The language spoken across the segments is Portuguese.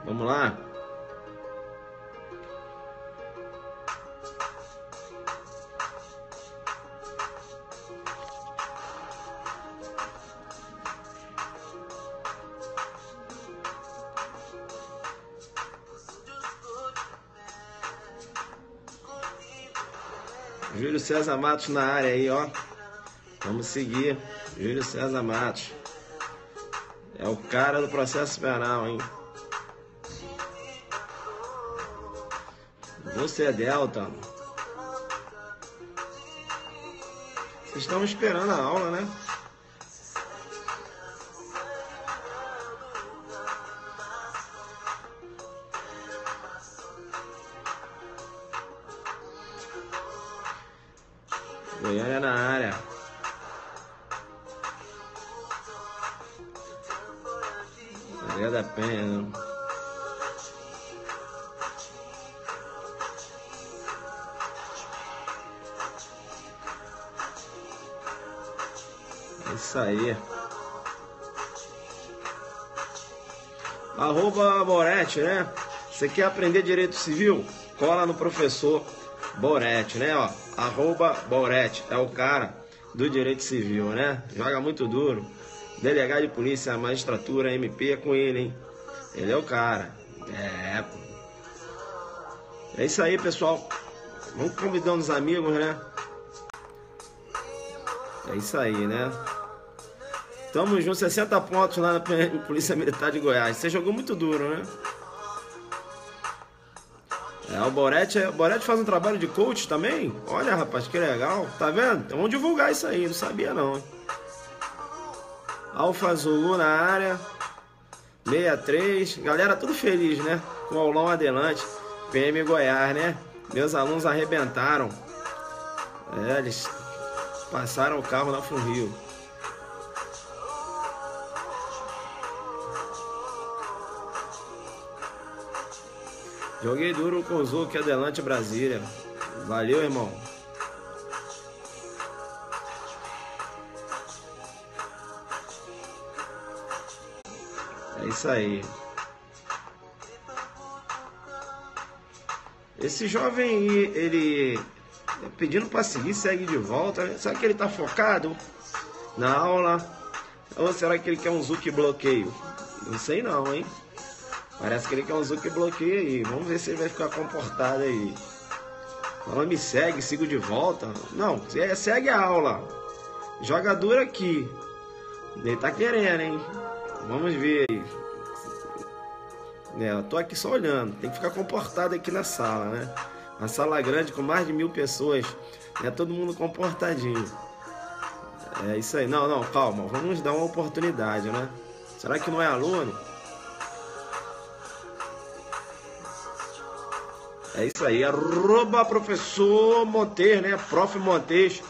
Vamos lá. Júlio César Matos na área aí, ó. Vamos seguir. Júlio César Matos. É o cara do processo penal, hein? Você é Delta. Vocês estão esperando a aula, né? Goiânia na área. Maria da Penha, né? Isso aí. Arroba Boretti, né? Você quer aprender direito civil? Cola no professor Boretti, né? Ó, arroba Boretti, é o cara do direito civil, né? Joga muito duro. Delegado de polícia, magistratura, MP é com ele, hein? Ele é o cara. É isso aí, pessoal. Vamos convidando os amigos, né? É isso aí, né? Tamo junto, 60 pontos lá na Polícia Militar de Goiás. Você jogou muito duro, né? O Boretti faz um trabalho de coach também? Olha, rapaz, que legal. Tá vendo? Então vamos divulgar isso aí, não sabia não, hein? Alfa Zulu na área. 63. Galera, tudo feliz, né? Com o aulão adelante. PM Goiás, né? Meus alunos arrebentaram. Eles passaram o carro na Funrio. Joguei duro com o Zuc adelante Brasília. Valeu, irmão. É isso aí. Esse jovem, ele pedindo para seguir, segue de volta. Será que ele tá focado na aula? Ou será que ele quer um Zuc bloqueio? Não sei não, hein? Parece que ele quer um Zuc bloqueio aí. Vamos ver se ele vai ficar comportado aí. Fala, me segue, sigo de volta. Não, segue a aula. Joga duro aqui. Ele tá querendo, hein? Vamos ver aí. Eu tô aqui só olhando. Tem que ficar comportado aqui na sala, né? Uma sala grande com mais de 1000 pessoas. Todo mundo comportadinho. É isso aí. Não, calma. Vamos dar uma oportunidade, né? Será que não é aluno? É isso aí, arroba professor Montes, né? Prof. Montes.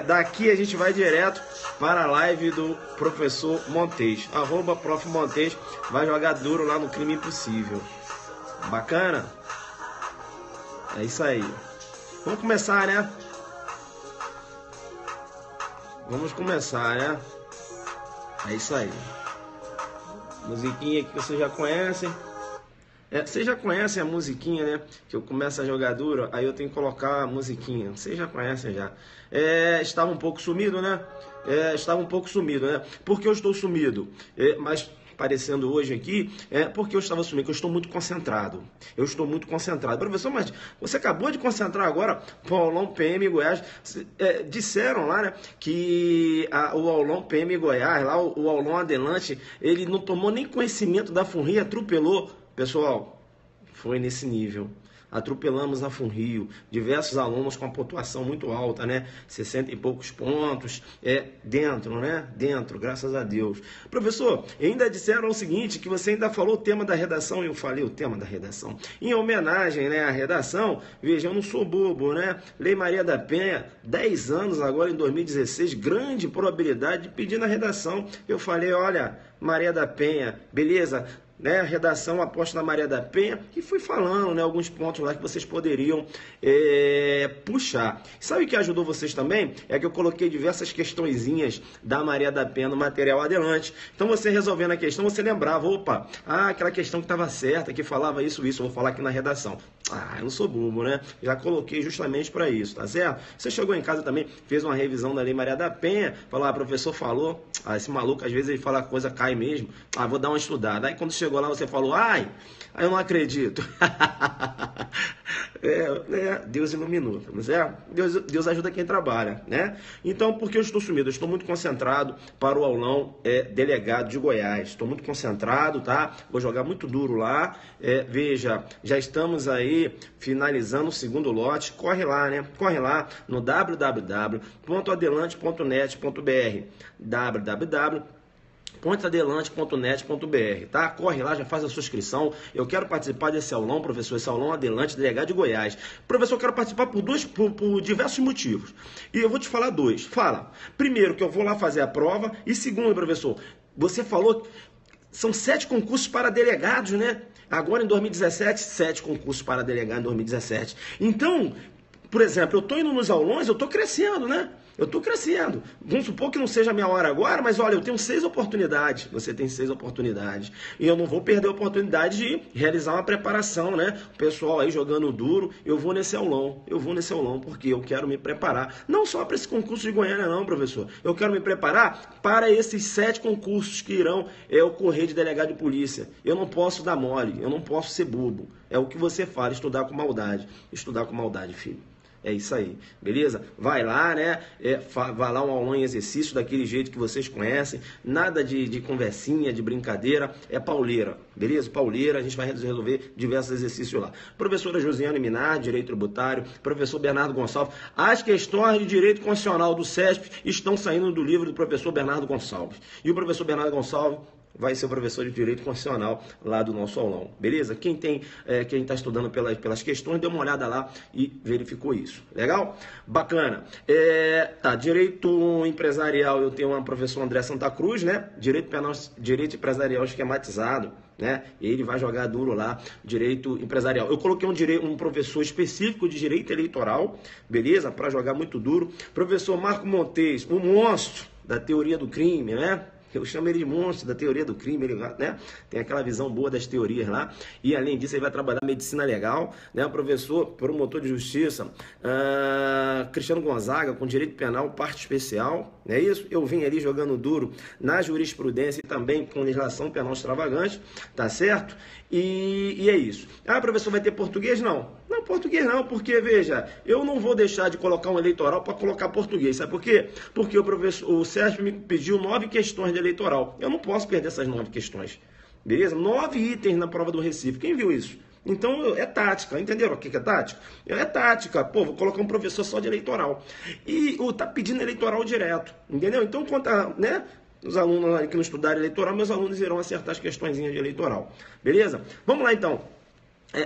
Daqui a gente vai direto para a live do professor Montes. Arroba Prof. Montes. Vai jogar duro lá no Crime Impossível. Bacana? É isso aí. Vamos começar, né? Vamos começar, né? É isso aí. Musiquinha que vocês já conhecem. Vocês já conhecem a musiquinha, né? Que eu começo a jogar duro, aí eu tenho que colocar a musiquinha. Vocês já conhecem já. Estava um pouco sumido, né? Por que eu estou sumido? Mas aparecendo hoje aqui, porque eu estava sumindo, que eu estou muito concentrado. Professor, mas você acabou de concentrar agora o aulão PM Goiás. Disseram lá, né, que o aulão PM Goiás, lá o aulão adelante, ele não tomou nem conhecimento da Funrio, atropelou. Pessoal, foi nesse nível. Atropelamos na Funrio, diversos alunos com a pontuação muito alta, né? 60 e poucos pontos, dentro, né? Dentro, graças a Deus. Professor, ainda disseram o seguinte, que você ainda falou o tema da redação, e eu falei o tema da redação. Em homenagem, né, à redação, veja, eu não sou bobo, né? Lei Maria da Penha, 10 anos agora em 2016, grande probabilidade de pedir na redação. Eu falei, olha, Maria da Penha, beleza? né, redação Aposta na Maria da Penha, e fui falando, né, alguns pontos lá que vocês poderiam puxar. Sabe o que ajudou vocês também? É que eu coloquei diversas questõezinhas da Maria da Penha no material adelante. Então você resolvendo a questão, você lembrava, opa, aquela questão que estava certa, que falava isso, eu vou falar aqui na redação. Eu não sou bobo, né? Já coloquei justamente para isso, tá certo? Você chegou em casa também, fez uma revisão da Lei Maria da Penha, falou, professor falou, esse maluco às vezes ele fala coisa, cai mesmo, vou dar uma estudada. Aí quando chegou lá você falou, eu não acredito. Deus iluminou, não é? Deus ajuda quem trabalha, né? Então, por que eu estou sumido? Eu estou muito concentrado para o aulão delegado de Goiás. Estou muito concentrado, tá? Vou jogar muito duro lá. Veja, já estamos aí finalizando o segundo lote. Corre lá, né? Corre lá no www.adelante.net.br www.adelante.net.br, tá? Corre lá, já faz a sua inscrição. Eu quero participar desse aulão, professor, esse aulão Adelante, delegado de Goiás. Professor, eu quero participar por diversos motivos. E eu vou te falar dois. Fala. Primeiro, que eu vou lá fazer a prova. E segundo, professor, você falou, são 7 concursos para delegados, né? Agora em 2017, 7 concursos para delegado em 2017. Então, por exemplo, eu estou indo nos aulões, eu estou crescendo, né? Eu estou crescendo. Vamos supor que não seja a minha hora agora, mas olha, eu tenho 6 oportunidades. Você tem 6 oportunidades. E eu não vou perder a oportunidade de realizar uma preparação, né? O pessoal aí jogando duro, eu vou nesse aulão. Eu vou nesse aulão porque eu quero me preparar. Não só para esse concurso de Goiânia, não, professor. Eu quero me preparar para esses 7 concursos que irão ocorrer de delegado de polícia. Eu não posso dar mole, eu não posso ser bobo. É o que você fala, estudar com maldade. Estudar com maldade, filho. É isso aí, beleza? Vai lá, né? Vai lá um aulão em exercício daquele jeito que vocês conhecem. Nada de conversinha, de brincadeira. É pauleira, beleza? Pauleira, a gente vai resolver diversos exercícios lá. Professora Josiane Minar, Direito Tributário. Professor Bernardo Gonçalves. As questões de Direito Constitucional do CESP estão saindo do livro do professor Bernardo Gonçalves. E o professor Bernardo Gonçalves vai ser o professor de Direito Constitucional lá do nosso aulão, beleza? Quem está estudando pelas questões, dê uma olhada lá e verificou isso, legal? Bacana. Direito Empresarial, eu tenho uma professora André Santa Cruz, né? Direito Empresarial esquematizado, né? Ele vai jogar duro lá, Direito Empresarial. Eu coloquei um professor específico de Direito Eleitoral, beleza? Para jogar muito duro. Professor Marco Montes, um monstro da teoria do crime, né? Eu chamo ele de monstro da teoria do crime, ele, né? Tem aquela visão boa das teorias lá. E além disso, ele vai trabalhar medicina legal, né? O professor, promotor de justiça, Cristiano Gonzaga, com direito penal, parte especial, não é isso? Eu vim ali jogando duro na jurisprudência e também com legislação penal extravagante, tá certo? E é isso. Professor, vai ter português? Não. Não, português não, porque, veja, eu não vou deixar de colocar um eleitoral para colocar português. Sabe por quê? Porque o Sérgio me pediu 9 questões de eleitoral. Eu não posso perder essas 9 questões. Beleza? 9 itens na prova do Recife. Quem viu isso? Então, é tática. Entenderam o que é tática? É tática. Pô, vou colocar um professor só de eleitoral. E tá pedindo eleitoral direto. Entendeu? Então, né? Os alunos que não estudaram eleitoral, meus alunos irão acertar as questõezinhas de eleitoral. Beleza? Vamos lá, então.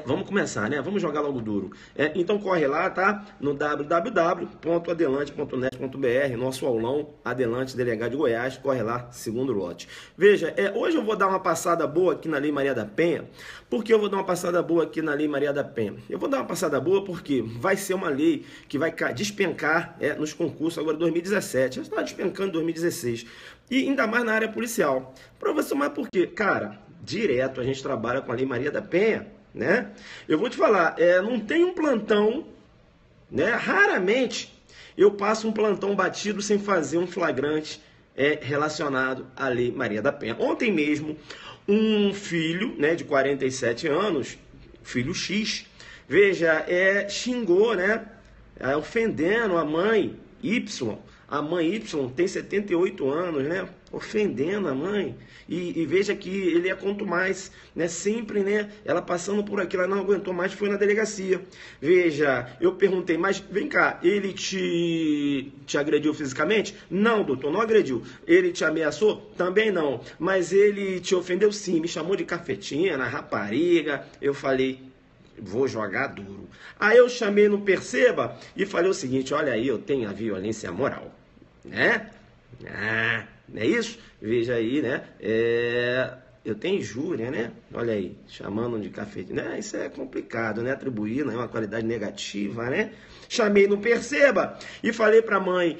Vamos começar, né? Vamos jogar logo duro. Então corre lá, tá? No www.adelante.net.br, nosso aulão Adelante, delegado de Goiás, corre lá, segundo lote. Veja, hoje eu vou dar uma passada boa aqui na Lei Maria da Penha. Por que eu vou dar uma passada boa aqui na Lei Maria da Penha? Eu vou dar uma passada boa porque vai ser uma lei que vai despencar nos concursos agora em 2017. Já está despencando em 2016. E ainda mais na área policial. Professor, mas por quê? Cara, direto a gente trabalha com a Lei Maria da Penha. Né? Eu vou te falar, não tem um plantão, né? Raramente eu passo um plantão batido sem fazer um flagrante relacionado à Lei Maria da Penha. Ontem mesmo, um filho, né, de 47 anos, filho X, veja, xingou, né, ofendendo a mãe Y. A mãe Y tem 78 anos, né? Ofendendo a mãe. E veja que ele quanto mais, né? Sempre, né? Ela passando por aquilo, ela não aguentou mais, foi na delegacia. Veja, eu perguntei, mas vem cá, ele te agrediu fisicamente? Não, doutor, não agrediu. Ele te ameaçou? Também não. Mas ele te ofendeu? Sim, me chamou de cafetina, rapariga. Eu falei, vou jogar duro. Aí eu chamei no Perceba e falei o seguinte, olha aí, eu tenho a violência moral, né? Não é isso? Veja aí, né? eu tenho injúria, né? Olha aí, chamando de cafetinho, né? Isso é complicado, né? Atribuir, né? Uma qualidade negativa, né? Chamei no Perceba e falei para mãe,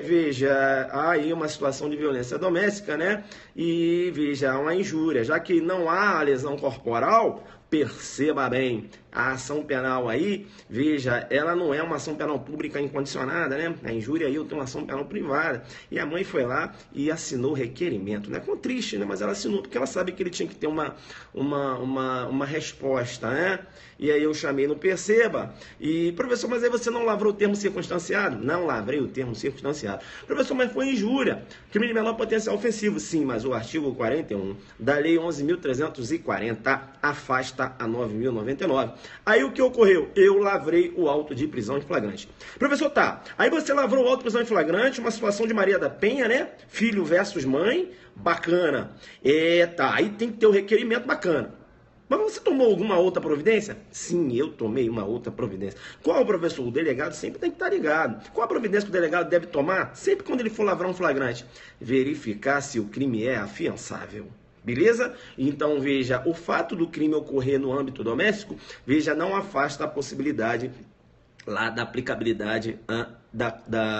veja, há aí uma situação de violência doméstica, né? E veja, há uma injúria, já que não há lesão corporal, perceba bem, a ação penal aí, veja, ela não é uma ação penal pública incondicionada, né? A injúria aí eu tenho uma ação penal privada. E a mãe foi lá e assinou o requerimento, né? Com triste, né? Mas ela assinou porque ela sabe que ele tinha que ter uma resposta, né? E aí eu chamei no Perceba e, professor, mas aí você não lavrou o termo circunstanciado? Não lavrei o termo circunstanciado. Professor, mas foi injúria, crime de menor potencial ofensivo. Sim, mas o artigo 41 da Lei 11.340 afasta a 9.099. Aí o que ocorreu? Eu lavrei o auto de prisão em flagrante. Professor, tá. Aí você lavrou o auto de prisão em flagrante, uma situação de Maria da Penha, né? Filho versus mãe, bacana. Tá. Aí tem que ter o requerimento bacana. Mas você tomou alguma outra providência? Sim, eu tomei uma outra providência. Qual, professor? O delegado sempre tem que estar ligado. Qual a providência que o delegado deve tomar? Sempre quando ele for lavrar um flagrante. Verificar se o crime é afiançável. Beleza? Então, veja, o fato do crime ocorrer no âmbito doméstico, veja, não afasta a possibilidade lá da aplicabilidade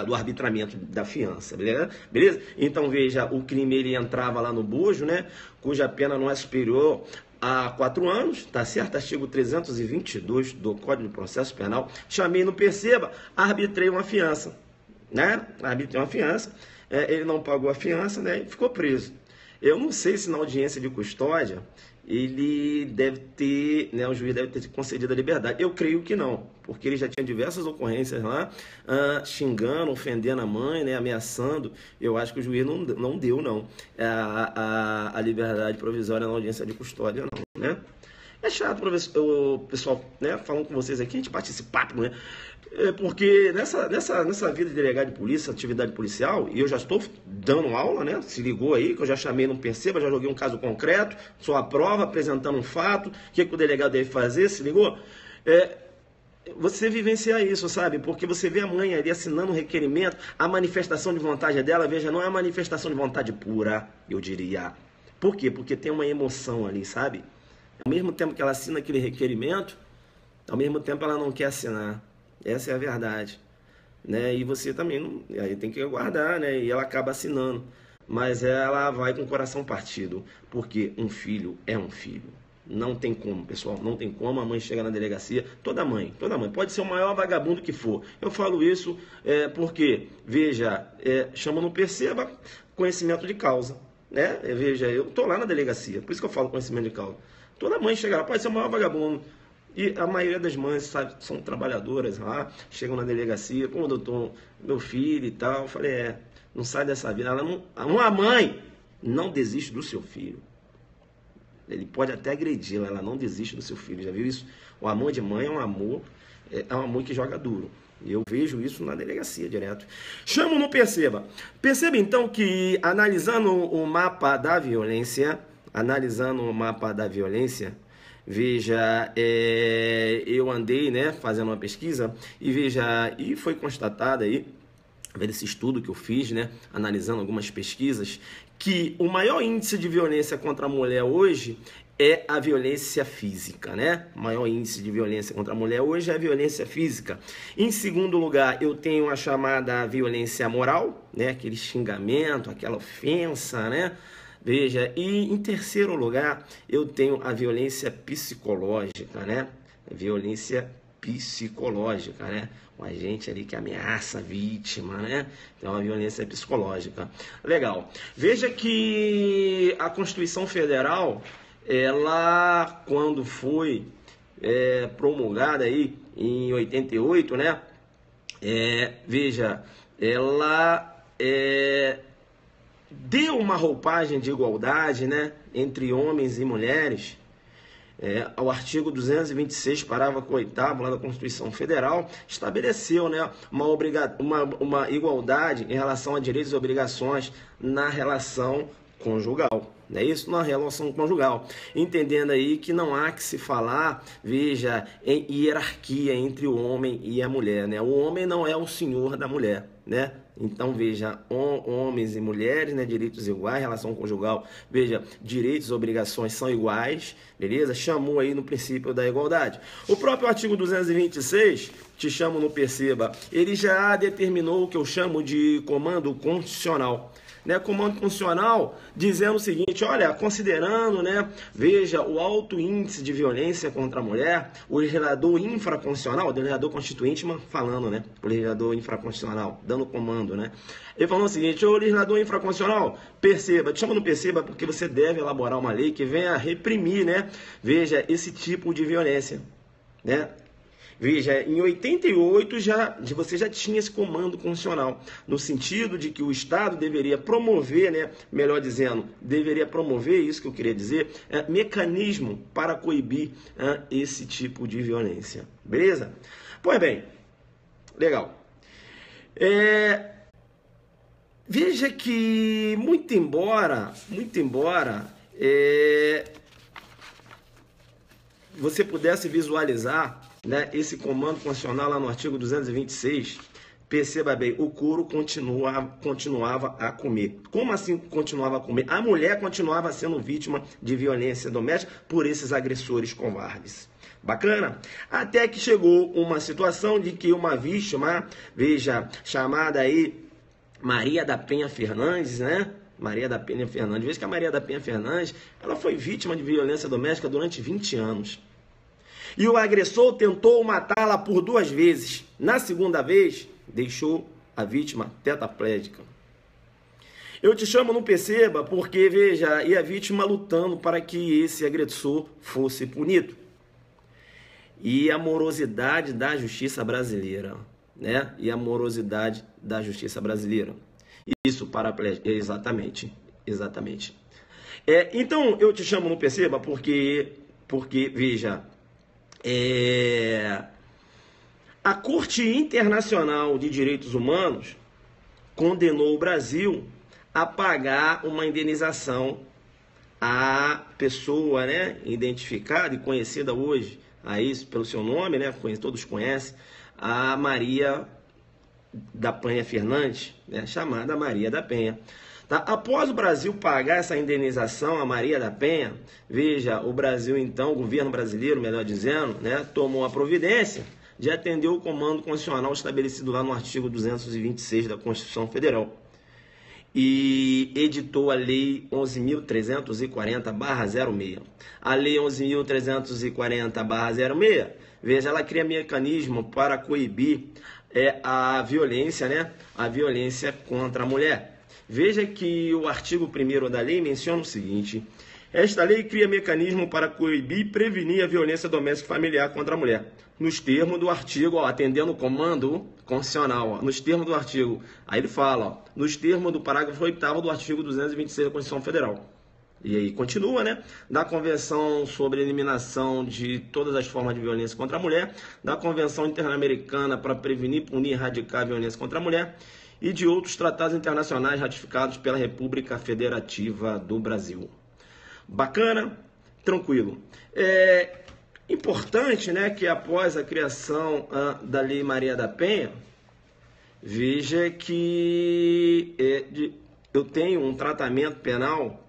do arbitramento da fiança, beleza? Então, veja, o crime ele entrava lá no bojo, né? Cuja pena não é superior a 4 anos, tá certo? Artigo 322 do Código de Processo Penal. Chamei no Perceba, arbitrei uma fiança, né? Arbitrei uma fiança, ele não pagou a fiança, né? E ficou preso. Eu não sei se na audiência de custódia ele deve ter, né, o juiz deve ter concedido a liberdade. Eu creio que não, porque ele já tinha diversas ocorrências lá, xingando, ofendendo a mãe, né, ameaçando. Eu acho que o juiz não deu, não, a liberdade provisória na audiência de custódia, não, né? É chato, o pessoal, né, falando com vocês aqui, a gente bate esse papo, né? Porque nessa vida de delegado de polícia, atividade policial, e eu já estou dando aula, né? Se ligou aí, que eu já chamei, não perceba, já joguei um caso concreto, sou a prova, apresentando um fato, o que o delegado deve fazer, se ligou? Você vivenciar isso, sabe? Porque você vê a mãe ali assinando um requerimento, a manifestação de vontade dela, veja, não é uma manifestação de vontade pura, eu diria. Por quê? Porque tem uma emoção ali, sabe? Ao mesmo tempo que ela assina aquele requerimento, ao mesmo tempo ela não quer assinar. Essa é a verdade, né? E você também não, aí tem que aguardar, né? E ela acaba assinando, mas ela vai com o coração partido, porque um filho é um filho. Não tem como, pessoal, não tem como. A mãe chega na delegacia, toda mãe, pode ser o maior vagabundo que for. Eu falo isso porque, veja, chama no Perceba conhecimento de causa, né? Veja, eu tô lá na delegacia, por isso que eu falo conhecimento de causa. Toda mãe chega lá, pode ser o maior vagabundo. E a maioria das mães, sabe, são trabalhadoras lá, chegam na delegacia, pô, doutor, meu filho e tal. Eu falei, não sai dessa vida. Uma mãe não desiste do seu filho. Ele pode até agredi-la, ela não desiste do seu filho. Já viu isso? O amor de mãe é um amor que joga duro. E eu vejo isso na delegacia direto. Chamo no Perceba. Perceba então que, analisando o mapa da violência, veja, eu andei, né, fazendo uma pesquisa e veja, e foi constatado aí, vendo esse estudo que eu fiz, né, analisando algumas pesquisas, que o maior índice de violência contra a mulher hoje é a violência física, né? O maior índice de violência contra a mulher hoje é a violência física. Em segundo lugar, eu tenho a chamada violência moral, né? Aquele xingamento, aquela ofensa, né? Veja, e em terceiro lugar, eu tenho a violência psicológica, né? Violência psicológica, né? Um agente ali que ameaça a vítima, né? Então, a violência psicológica. Legal. Veja que a Constituição Federal, ela, quando foi promulgada aí em 88, né? Veja, ela deu uma roupagem de igualdade, né, entre homens e mulheres. O artigo 226, parágrafo 8º lá da Constituição Federal, estabeleceu, né, uma igualdade em relação a direitos e obrigações na relação conjugal, não é isso? Na relação conjugal, entendendo aí que não há que se falar, veja, em hierarquia entre o homem e a mulher, né? O homem não é o senhor da mulher, né? Então, veja, homens e mulheres, né, direitos iguais, relação conjugal, veja, direitos e obrigações são iguais, beleza? Chamou aí no princípio da igualdade. O próprio artigo 226, te chamo no perceba, ele já determinou o que eu chamo de comando constitucional. Né, comando constitucional dizendo o seguinte, olha, considerando, né, veja, o alto índice de violência contra a mulher, o legislador infraconstitucional, o legislador constituinte falando, né, o legislador infraconstitucional, dando comando, né, ele falou o seguinte, o legislador infraconstitucional, perceba, te chamo no perceba porque você deve elaborar uma lei que venha reprimir, né, veja, esse tipo de violência, né. Veja, em 88 você já tinha esse comando constitucional, no sentido de que o Estado deveria promover, né, melhor dizendo, deveria promover, isso que eu queria dizer, mecanismo para coibir esse tipo de violência. Beleza? Pois bem, legal. Veja que, muito embora você pudesse visualizar, né, esse comando constitucional lá no artigo 226, perceba bem, o couro continuava a comer. Como assim continuava a comer? A mulher continuava sendo vítima de violência doméstica por esses agressores covardes. Bacana? Até que chegou uma situação de que uma vítima, veja, chamada aí Maria da Penha Fernandes, né? Maria da Penha Fernandes. Veja que a Maria da Penha Fernandes, ela foi vítima de violência doméstica durante 20 anos. E o agressor tentou matá-la por 2 vezes. Na segunda vez, deixou a vítima tetraplégica. Eu te chamo, não perceba, porque, veja, e a vítima lutando para que esse agressor fosse punido. E a morosidade da justiça brasileira, né? E a morosidade da justiça brasileira. Isso, paraplégico, exatamente. Então, eu te chamo, não perceba, porque veja... A Corte Internacional de Direitos Humanos condenou o Brasil a pagar uma indenização à pessoa, né, identificada e conhecida hoje aí pelo seu nome, né, todos conhecem, a Maria da Penha Fernandes, né, chamada Maria da Penha. Tá? Após o Brasil pagar essa indenização a Maria da Penha, veja, o Brasil então, o governo brasileiro, melhor dizendo, né, tomou a providência de atender o comando constitucional estabelecido lá no artigo 226 da Constituição Federal. E editou a Lei 11.340/06. A Lei 11.340/06, veja, ela cria mecanismo para coibir a violência, né, a violência contra a mulher. Veja que o artigo 1º da lei menciona o seguinte: esta lei cria mecanismo para coibir e prevenir a violência doméstica e familiar contra a mulher. Nos termos do artigo, atendendo o comando constitucional, nos termos do artigo, aí ele fala, nos termos do parágrafo 8º do artigo 226 da Constituição Federal. E aí continua, né? Da Convenção sobre a Eliminação de todas as formas de violência contra a mulher, da Convenção Interamericana para prevenir, punir e erradicar a violência contra a mulher, e de outros tratados internacionais ratificados pela República Federativa do Brasil. Bacana? Tranquilo. Importante, né, que após a criação da Lei Maria da Penha, veja que eu tenho um tratamento penal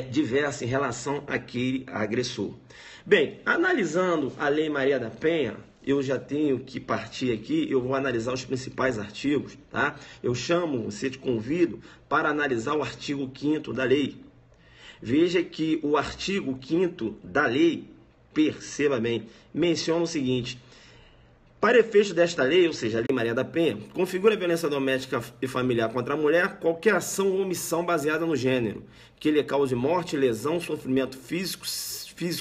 diverso em relação àquele agressor. Bem, analisando a Lei Maria da Penha, eu já tenho que partir aqui, eu vou analisar os principais artigos, tá? Você te convido para analisar o artigo 5º da lei. Veja que o artigo 5º da lei, perceba bem, menciona o seguinte: para efeito desta lei, ou seja, a Lei Maria da Penha, configura a violência doméstica e familiar contra a mulher qualquer ação ou omissão baseada no gênero, que lhe cause morte, lesão, sofrimento físico,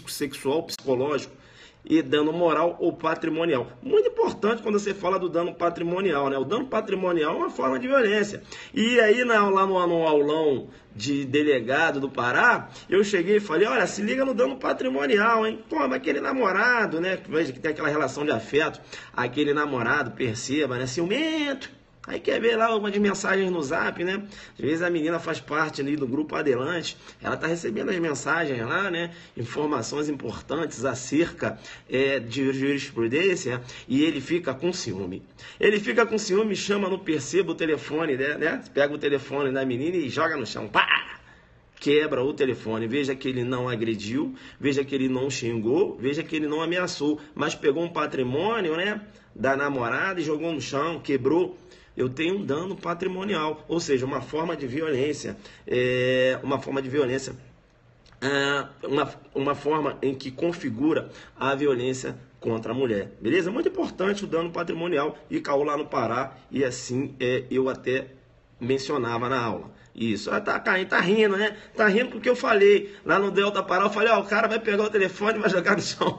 sexual, psicológico, e dano moral ou patrimonial. Muito importante quando você fala do dano patrimonial, né? O dano patrimonial é uma forma de violência. E aí, lá no aulão de delegado do Pará, eu cheguei e falei, olha, se liga no dano patrimonial, hein? Pô, mas aquele namorado, né? Veja que tem aquela relação de afeto, aquele namorado, perceba, né? Ciumento, Aí quer ver lá algumas mensagens no Zap, né? Às vezes a menina faz parte ali do grupo Adelante, ela tá recebendo as mensagens lá, né? Informações importantes acerca de jurisprudência, e ele fica com ciúme. Ele fica com ciúme, chama no percebo o telefone, né? Pega o telefone da menina e joga no chão. Pá! Quebra o telefone. Veja que ele não agrediu, veja que ele não xingou, veja que ele não ameaçou, mas pegou um patrimônio, né, da namorada e jogou no chão, quebrou. Eu tenho um dano patrimonial, ou seja, uma forma de violência, uma forma em que configura a violência contra a mulher, beleza? Muito importante o dano patrimonial, e caiu lá no Pará, e assim eu até mencionava na aula. Isso, tá rindo, né? Tá rindo porque eu falei lá no Delta Pará, eu falei, ó, o cara vai pegar o telefone e vai jogar no chão.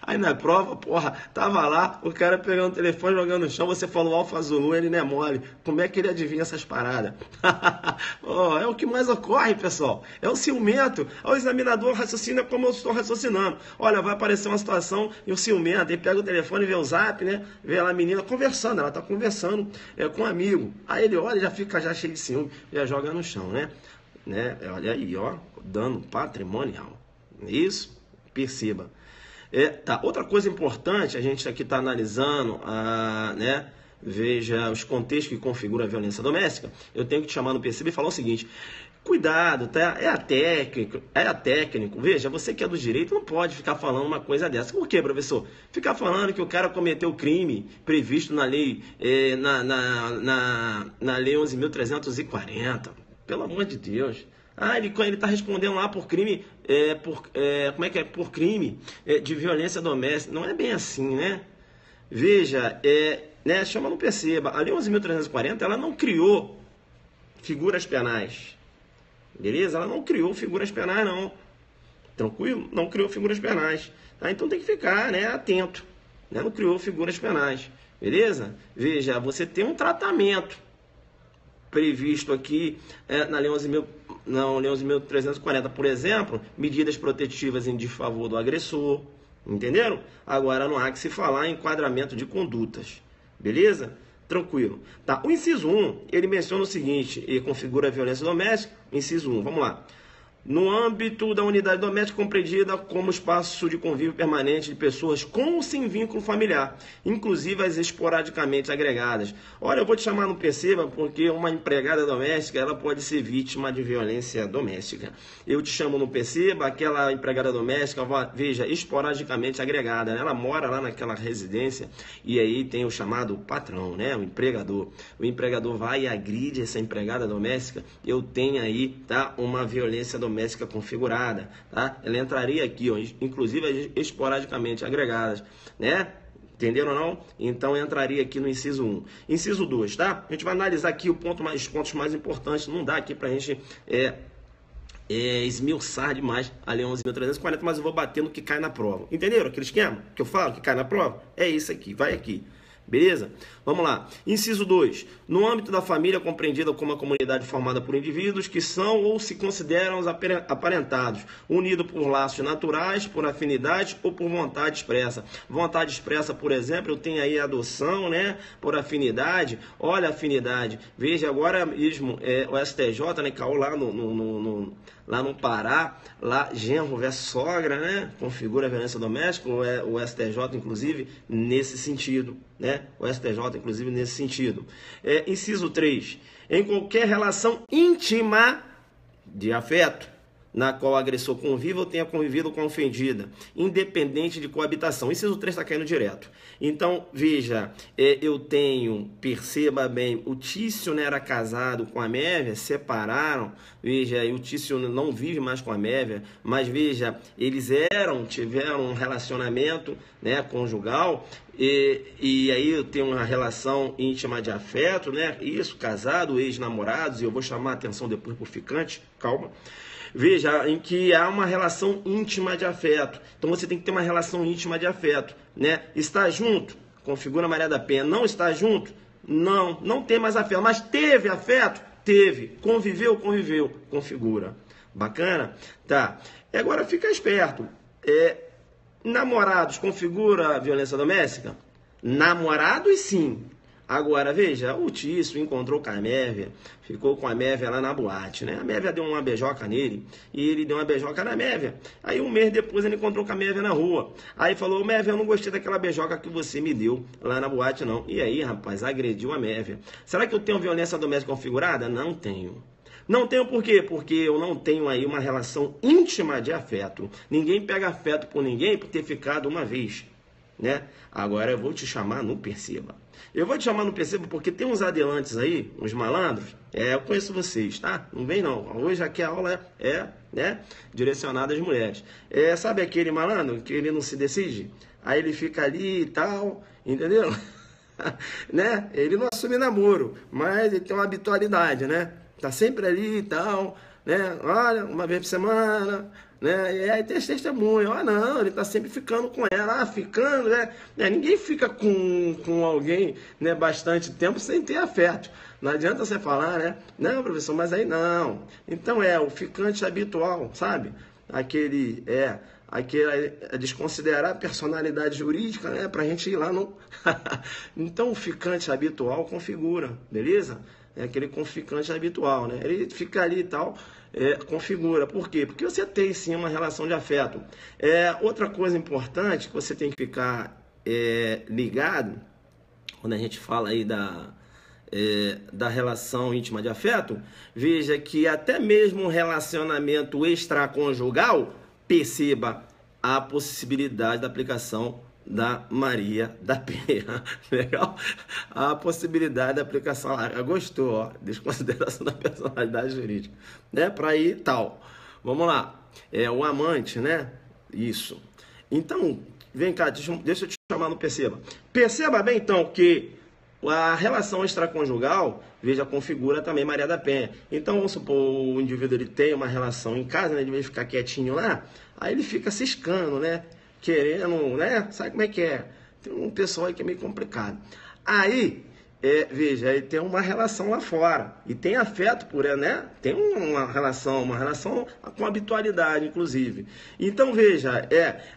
Aí na prova, porra, tava lá, o cara pegando o telefone e jogando no chão, você falou Alfa Zulu, ele não é mole. Como é que ele adivinha essas paradas? Oh, é o que mais ocorre, pessoal. É o ciumento. O examinador raciocina como eu estou raciocinando. Olha, vai aparecer uma situação e o ciumento, ele pega o telefone e vê o Zap, né? Vê lá a menina conversando, ela tá conversando com um amigo. Aí ele olha, já fica já cheio de ciúme, já joga no chão, né? Olha aí, ó, dano patrimonial. Isso, perceba. Tá. Outra coisa importante, a gente aqui está analisando, né? Veja os contextos que configuram a violência doméstica. Eu tenho que te chamar no perceba e falar o seguinte: cuidado, tá? É a técnico. Veja, você que é do direito não pode ficar falando uma coisa dessa. Por quê, professor? Ficar falando que o cara cometeu crime previsto na lei, na lei 11.340. Pelo amor de Deus. Ele está respondendo lá por crime, por crime de violência doméstica. Não é bem assim, né? Veja, né, chama no perceba. A lei 11.340, ela não criou figuras penais. Beleza? Ela não criou figuras penais, não. Tranquilo? Não criou figuras penais. Tá? Então tem que ficar, né, atento. Né? Não criou figuras penais. Beleza? Veja, você tem um tratamento previsto aqui na Lei 11.340, por exemplo, medidas protetivas em desfavor do agressor. Entenderam? Agora não há que se falar em enquadramento de condutas. Beleza? Tranquilo. Tá. O inciso 1, ele menciona o seguinte, e configura a violência doméstica. Inciso 1, vamos lá. No âmbito da unidade doméstica compreendida como espaço de convívio permanente de pessoas com ou sem vínculo familiar, inclusive as esporadicamente agregadas. Olha, eu vou te chamar no perceba, porque uma empregada doméstica, ela pode ser vítima de violência doméstica. Eu te chamo no perceba, aquela empregada doméstica, veja, esporadicamente agregada, né? Ela mora lá naquela residência, e aí tem o chamado patrão, né? O empregador. O empregador vai e agride essa empregada doméstica, eu tenho aí, tá, uma violência doméstica configurada, tá? Ela entraria aqui, ó, inclusive esporadicamente agregadas, né? Entenderam ou não? Então entraria aqui no inciso 1. Inciso 2, tá? A gente vai analisar aqui os pontos mais importantes, não dá aqui pra gente esmiuçar demais a Lei 11.340, mas eu vou bater no que cai na prova. Entenderam aquele esquema que eu falo, que cai na prova? É isso aqui, vai aqui. Beleza? Vamos lá. Inciso 2. No âmbito da família compreendida como a comunidade formada por indivíduos que são ou se consideram os aparentados, unidos por laços naturais, por afinidade ou por vontade expressa. Vontade expressa, por exemplo, eu tenho aí a adoção, né? Por afinidade. Olha a afinidade. Veja, agora mesmo o STJ, né? Caiu lá lá no Pará, lá genro versus sogra, né? Configura a violência doméstica, o STJ, inclusive, nesse sentido, né? O STJ, inclusive, nesse sentido. Inciso 3. Em qualquer relação íntima de afeto, na qual o agressor conviva ou tenha convivido com a ofendida, independente de coabitação. Inciso 3 está caindo direto. Então, veja, perceba bem, o Tício, né, era casado com a Mévia, separaram, veja, e o Tício não vive mais com a Mévia, mas veja, eles tiveram um relacionamento, né, conjugal, e aí eu tenho uma relação íntima de afeto, né, isso, casado, ex-namorados, e eu vou chamar a atenção depois por ficante, calma. Veja, em que há uma relação íntima de afeto. Então você tem que ter uma relação íntima de afeto, né? Está junto? Configura a Maria da Penha. Não está junto? Não tem mais afeto. Mas teve afeto? Teve. Conviveu? Configura. Bacana? Tá. Agora fica esperto. Namorados configura a violência doméstica? Namorados, sim. Agora, veja, o Tício encontrou com a Mévia, ficou com a Mévia lá na boate, né? A Mévia deu uma beijoca nele e ele deu uma beijoca na Mévia. Aí um mês depois ele encontrou com a Mévia na rua. Aí falou, Mévia, eu não gostei daquela beijoca que você me deu lá na boate, não. E aí, rapaz, agrediu a Mévia. Será que eu tenho violência doméstica configurada? Não tenho. Não tenho por quê? Porque eu não tenho aí uma relação íntima de afeto. Ninguém pega afeto por ninguém por ter ficado uma vez, né? Agora eu vou te chamar no Perceba. Eu vou te chamar no Perceba porque tem uns adelantes aí, uns malandros. Eu conheço vocês, tá? Não vem não. Hoje aqui a aula né, direcionada às mulheres. Sabe aquele malandro que ele não se decide? Aí ele fica ali e tal, entendeu? Né? Ele não assume namoro, mas ele tem uma habitualidade, né? Tá sempre ali e tal, né? Olha, uma vez por semana, né? E aí tem esse testemunho. Não, ele tá sempre ficando com ela, ficando, né? Ninguém fica com alguém, né, bastante tempo sem ter afeto. Não adianta você falar, né? Não, professor, mas aí não. Então o ficante habitual, sabe? Aquele desconsiderar a personalidade jurídica, né? Pra gente ir lá no... Então o ficante habitual configura, beleza? É aquele ficante habitual, né? Ele fica ali e tal, configura. Por quê? Porque você tem sim uma relação de afeto. Outra coisa importante que você tem que ficar ligado, quando a gente fala aí da relação íntima de afeto, veja que até mesmo um relacionamento extraconjugal, perceba a possibilidade da aplicação da Maria da Penha. Legal? A possibilidade da aplicação lá. Gostou, ó. Desconsideração da personalidade jurídica. Né? Para ir tal. Vamos lá. O amante, né? Isso. Então, vem cá, deixa eu te chamar no Perceba. Perceba bem, então, que a relação extraconjugal, veja, configura também Maria da Penha. Então, vamos supor, o indivíduo ele tem uma relação em casa, né? Ele vai ficar quietinho lá, aí ele fica ciscando, né? Querendo, né? Sabe como é que é? Tem um pessoal aí que é meio complicado. Aí, veja, ele tem uma relação lá fora. E tem afeto por ela, né? Tem uma relação com habitualidade, inclusive. Então, veja,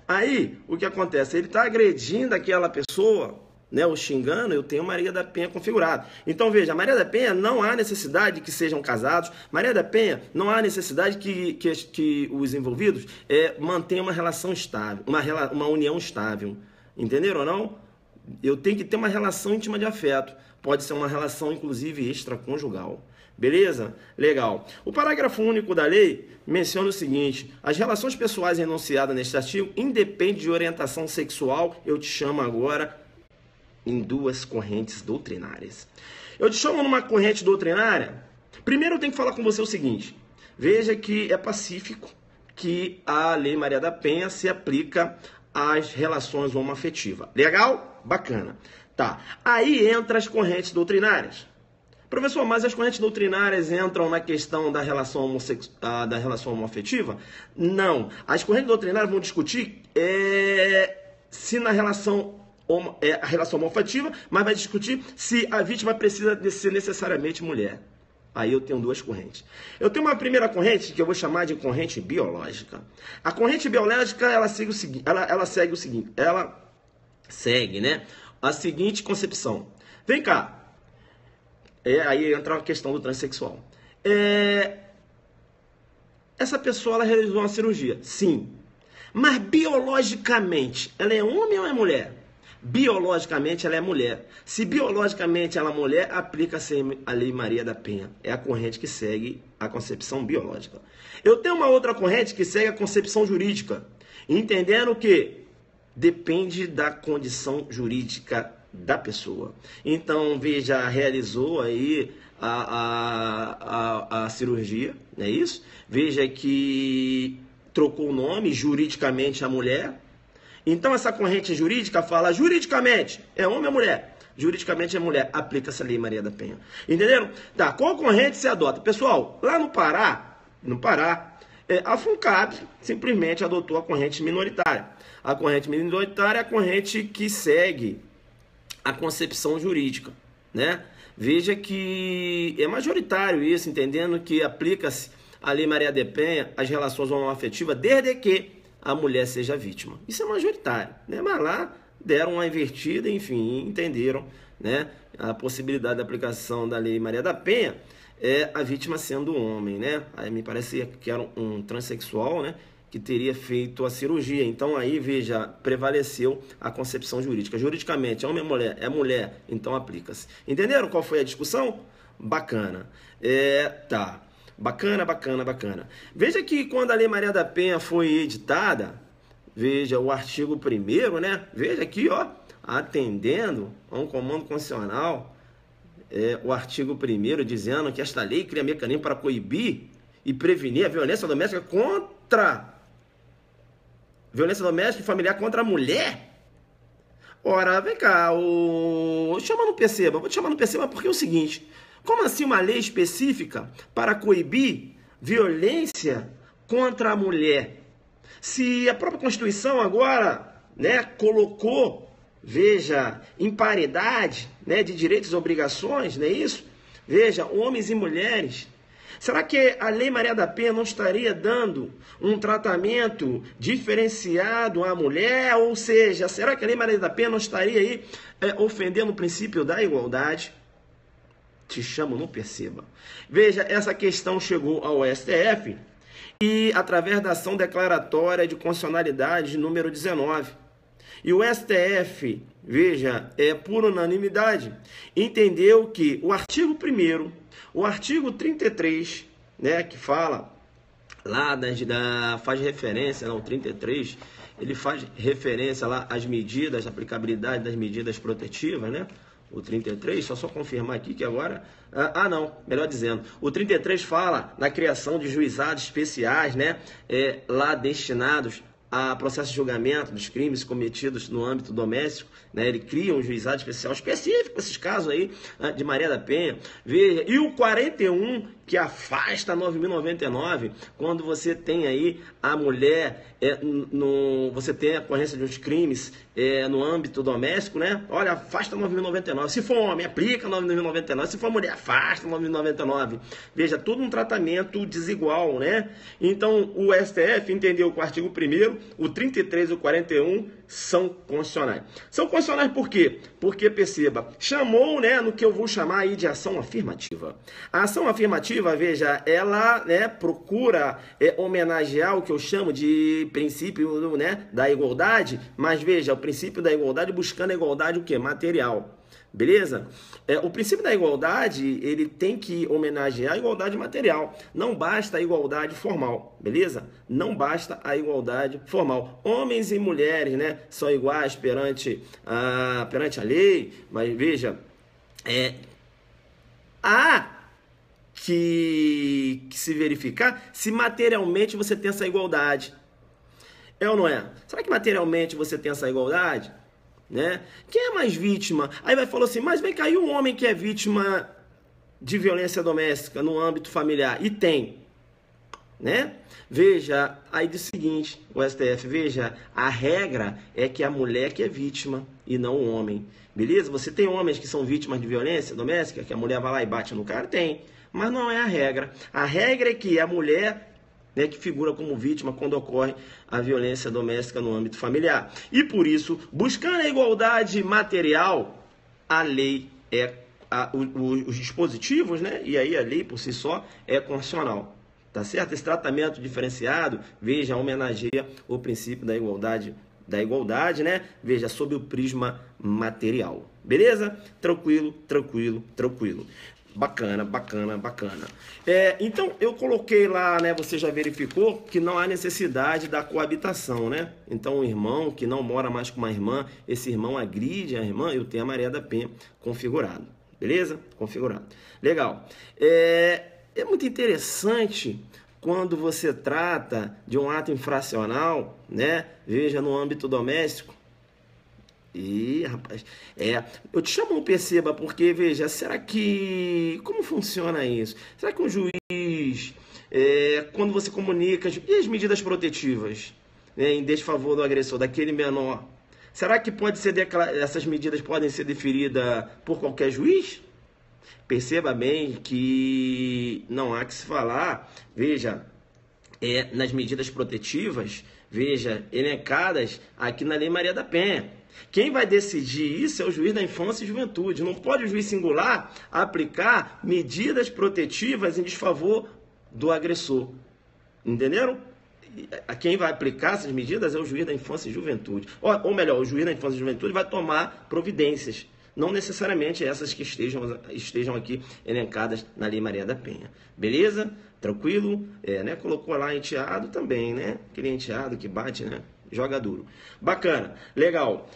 aí o que acontece? Ele está agredindo aquela pessoa, né, ou xingando, eu tenho Maria da Penha configurado. Então, veja, Maria da Penha não há necessidade que sejam casados. Maria da Penha não há necessidade que os envolvidos mantenham uma relação estável, uma união estável. Entenderam ou não? Eu tenho que ter uma relação íntima de afeto. Pode ser uma relação, inclusive, extraconjugal. Beleza? Legal. O parágrafo único da lei menciona o seguinte: as relações pessoais enunciadas neste artigo independem de orientação sexual. Eu te chamo agora em duas correntes doutrinárias. Eu te chamo numa corrente doutrinária. Primeiro eu tenho que falar com você o seguinte: veja que é pacífico que a Lei Maria da Penha se aplica às relações homoafetivas. Legal? Bacana. Tá. Aí entra as correntes doutrinárias. Professor, mas as correntes doutrinárias entram na questão da relação homoafetiva? Não. As correntes doutrinárias vão discutir se na relação a relação homoafetiva, mas vai discutir se a vítima precisa ser necessariamente mulher. Aí eu tenho duas correntes. Eu tenho uma primeira corrente que eu vou chamar de corrente biológica. A corrente biológica, ela segue o seguinte, ela segue, né, a seguinte concepção. Vem cá. Aí entra a questão do transexual. Essa pessoa, ela realizou uma cirurgia, sim. Mas biologicamente, ela é homem ou é mulher? Biologicamente ela é mulher. Se biologicamente ela é mulher, aplica-se a Lei Maria da Penha. É a corrente que segue a concepção biológica. Eu tenho uma outra corrente que segue a concepção jurídica, entendendo que depende da condição jurídica da pessoa. Então, veja, realizou aí a cirurgia, não é isso? Veja que trocou o nome juridicamente a mulher. Então, essa corrente jurídica fala juridicamente é homem ou mulher? Juridicamente é mulher. Aplica-se a Lei Maria da Penha. Entenderam? Tá, qual corrente se adota? Pessoal, lá no Pará, a FUNCAB simplesmente adotou a corrente minoritária. A corrente minoritária é a corrente que segue a concepção jurídica, né? Veja que é majoritário isso, entendendo que aplica-se a Lei Maria da Penha às relações homoafetivas desde que a mulher seja vítima. Isso é majoritário, né? Mas lá deram uma invertida, enfim, entenderam, né, a possibilidade da aplicação da Lei Maria da Penha, a vítima sendo homem, né? Aí me parecia que era um transexual, né, que teria feito a cirurgia. Então aí, veja, prevaleceu a concepção jurídica. Juridicamente, homem é mulher, então aplica-se. Entenderam qual foi a discussão? Bacana. Tá. Bacana, bacana, bacana. Veja que quando a Lei Maria da Penha foi editada, veja o artigo 1º, né? Veja aqui, ó, atendendo a um comando constitucional, o artigo 1º dizendo que esta lei cria mecanismo para coibir e prevenir a violência doméstica e familiar contra a mulher. Ora, vem cá, vou te chamar no perceba porque é o seguinte, como assim uma lei específica para coibir violência contra a mulher? Se a própria Constituição agora, né, colocou, veja, em paridade, né, de direitos e obrigações, não é isso? Veja, homens e mulheres. Será que a Lei Maria da Penha não estaria dando um tratamento diferenciado à mulher? Ou seja, será que a Lei Maria da Penha não estaria aí ofendendo o princípio da igualdade? Te chamo, não perceba. Veja, essa questão chegou ao STF e através da ação declaratória de constitucionalidade número 19. E o STF, veja, por unanimidade, entendeu que o artigo 1º, o artigo 33, né, que fala lá faz referência ao 33, ele faz referência lá às medidas, aplicabilidade das medidas protetivas, né? O 33, só confirmar aqui que agora... não, melhor dizendo. O 33 fala na criação de juizados especiais, né? Lá destinados a processo de julgamento dos crimes cometidos no âmbito doméstico, né? Ele cria um juizado especial específico para esses casos aí, de Maria da Penha. Veja, e o 41, que afasta 9.099, quando você tem aí a mulher, você tem a ocorrência de uns crimes no âmbito doméstico, né? Olha, afasta 9.099. Se for homem, aplica 9.099. Se for mulher, afasta 9.099. Veja, todo um tratamento desigual, né? Então, o STF entendeu que o artigo 1º, o 33 e o 41 são constitucionais. São constitucionais por quê? Porque, perceba, chamou, né, no que eu vou chamar aí de ação afirmativa. A ação afirmativa, veja, ela, né, procura homenagear o que eu chamo de princípio, né, da igualdade, mas veja, o princípio da igualdade buscando a igualdade o quê? Material. Beleza? O princípio da igualdade, ele tem que homenagear a igualdade material. Não basta a igualdade formal, beleza? Não basta a igualdade formal. Homens e mulheres, né, são iguais perante a lei, mas veja, há que se verificar se materialmente você tem essa igualdade. É ou não é? Será que materialmente você tem essa igualdade? Né? Quem é mais vítima? Aí vai falar assim, mas vem cair um homem que é vítima de violência doméstica no âmbito familiar. E tem, né? Veja, aí diz o seguinte, o STF, veja, a regra é que a mulher que é vítima e não o homem. Beleza? Você tem homens que são vítimas de violência doméstica, que a mulher vai lá e bate no cara? Tem. Mas não é a regra. A regra é que a mulher, né, que figura como vítima quando ocorre a violência doméstica no âmbito familiar. E por isso, buscando a igualdade material, a lei os dispositivos, né, e aí a lei por si só é constitucional. Tá certo? Esse tratamento diferenciado, veja, homenageia o princípio da igualdade, né? Veja, sob o prisma material. Beleza? Tranquilo, tranquilo, tranquilo. Bacana, bacana, bacana. Então, eu coloquei lá, né, você já verificou que não há necessidade da coabitação, né? Então, um irmão que não mora mais com uma irmã, esse irmão agride a irmã, eu tenho a Maria da Penha configurado. Beleza? Configurado. Legal. É muito interessante quando você trata de um ato infracional, né? Veja, no âmbito doméstico. E, rapaz, eu te chamo um perceba, porque, veja, como funciona isso? Será que um juiz, quando você comunica, e as medidas protetivas, né, em desfavor do agressor, daquele menor, será que essas medidas podem ser deferidas por qualquer juiz? Perceba bem que não há que se falar, veja, nas medidas protetivas, veja, elencadas aqui na Lei Maria da Penha. Quem vai decidir isso é o juiz da infância e juventude. Não pode o juiz singular aplicar medidas protetivas em desfavor do agressor. Entenderam? Quem vai aplicar essas medidas é o juiz da infância e juventude. Ou melhor, o juiz da infância e juventude vai tomar providências. Não necessariamente essas que estejam aqui elencadas na Lei Maria da Penha. Beleza? Tranquilo? Né? Colocou lá enteado também, né? Aquele enteado que bate, né? Joga duro. Bacana. Legal.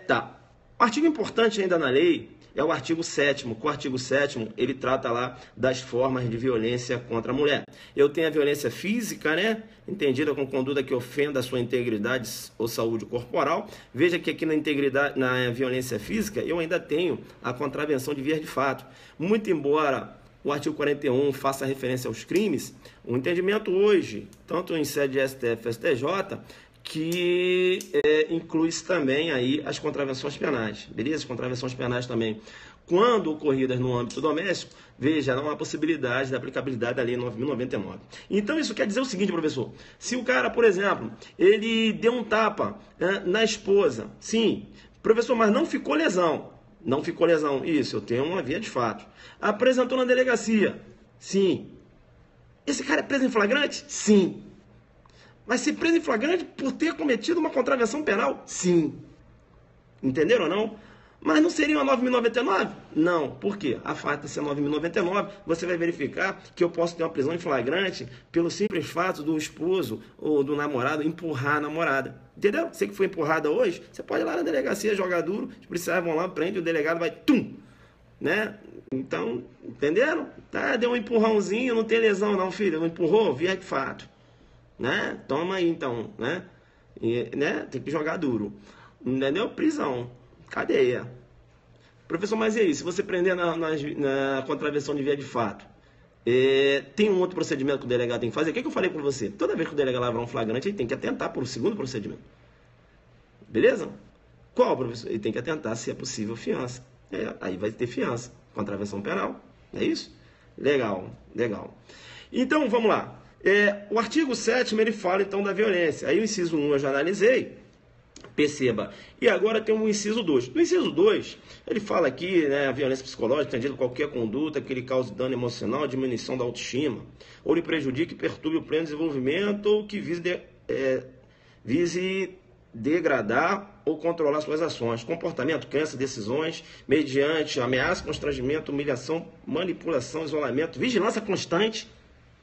Tá. O artigo importante ainda na lei é o artigo 7º. Com o artigo 7º, ele trata lá das formas de violência contra a mulher. Eu tenho a violência física, né? Entendida com conduta que ofenda a sua integridade ou saúde corporal. Veja que aqui na violência física, eu ainda tenho a contravenção de vias de fato. Muito embora o artigo 41 faça referência aos crimes, o entendimento hoje, tanto em sede de STF e STJ, que inclui-se também aí as contravenções penais, beleza? As contravenções penais também, quando ocorridas no âmbito doméstico, veja, não há possibilidade da aplicabilidade da Lei 9.099. Então, isso quer dizer o seguinte, professor, se o cara, por exemplo, ele deu um tapa na esposa, sim, professor, mas não ficou lesão, isso, eu tenho uma via de fato. Apresentou na delegacia, sim. Esse cara é preso em flagrante? Sim. Vai ser preso em flagrante por ter cometido uma contravenção penal? Sim. Entenderam ou não? Mas não seria uma 9.099? Não. Por quê? A fato de ser 9.099, você vai verificar que eu posso ter uma prisão em flagrante pelo simples fato do esposo ou do namorado empurrar a namorada. Entendeu? Você que foi empurrada hoje, você pode ir lá na delegacia, jogar duro, os policiais vão lá, prende, o delegado vai, tum! Né? Então, entenderam? Tá, deu um empurrãozinho, não tem lesão não, filho. Não empurrou, via de fato. Né? Toma aí então, né? Né? Tem que jogar duro. Entendeu? Prisão, cadeia. Professor, mas e aí? Se você prender na contravenção de via de fato, tem um outro procedimento que o delegado tem que fazer? O que eu falei para você? Toda vez que o delegado lavrar um flagrante, ele tem que atentar por um segundo procedimento. Beleza? Qual, professor? Ele tem que atentar se é possível fiança. Aí vai ter fiança. Contravenção penal. É isso? Legal, legal. Então, vamos lá. O artigo 7º, ele fala então da violência. Aí o inciso 1 eu já analisei, perceba. E agora tem o inciso 2. No inciso 2, ele fala aqui, né, a violência psicológica, entendida qualquer conduta que lhe cause dano emocional, diminuição da autoestima, ou lhe prejudique, perturbe o pleno desenvolvimento, ou que vise degradar ou controlar suas ações, comportamento, crença, decisões, mediante ameaça, constrangimento, humilhação, manipulação, isolamento, vigilância constante.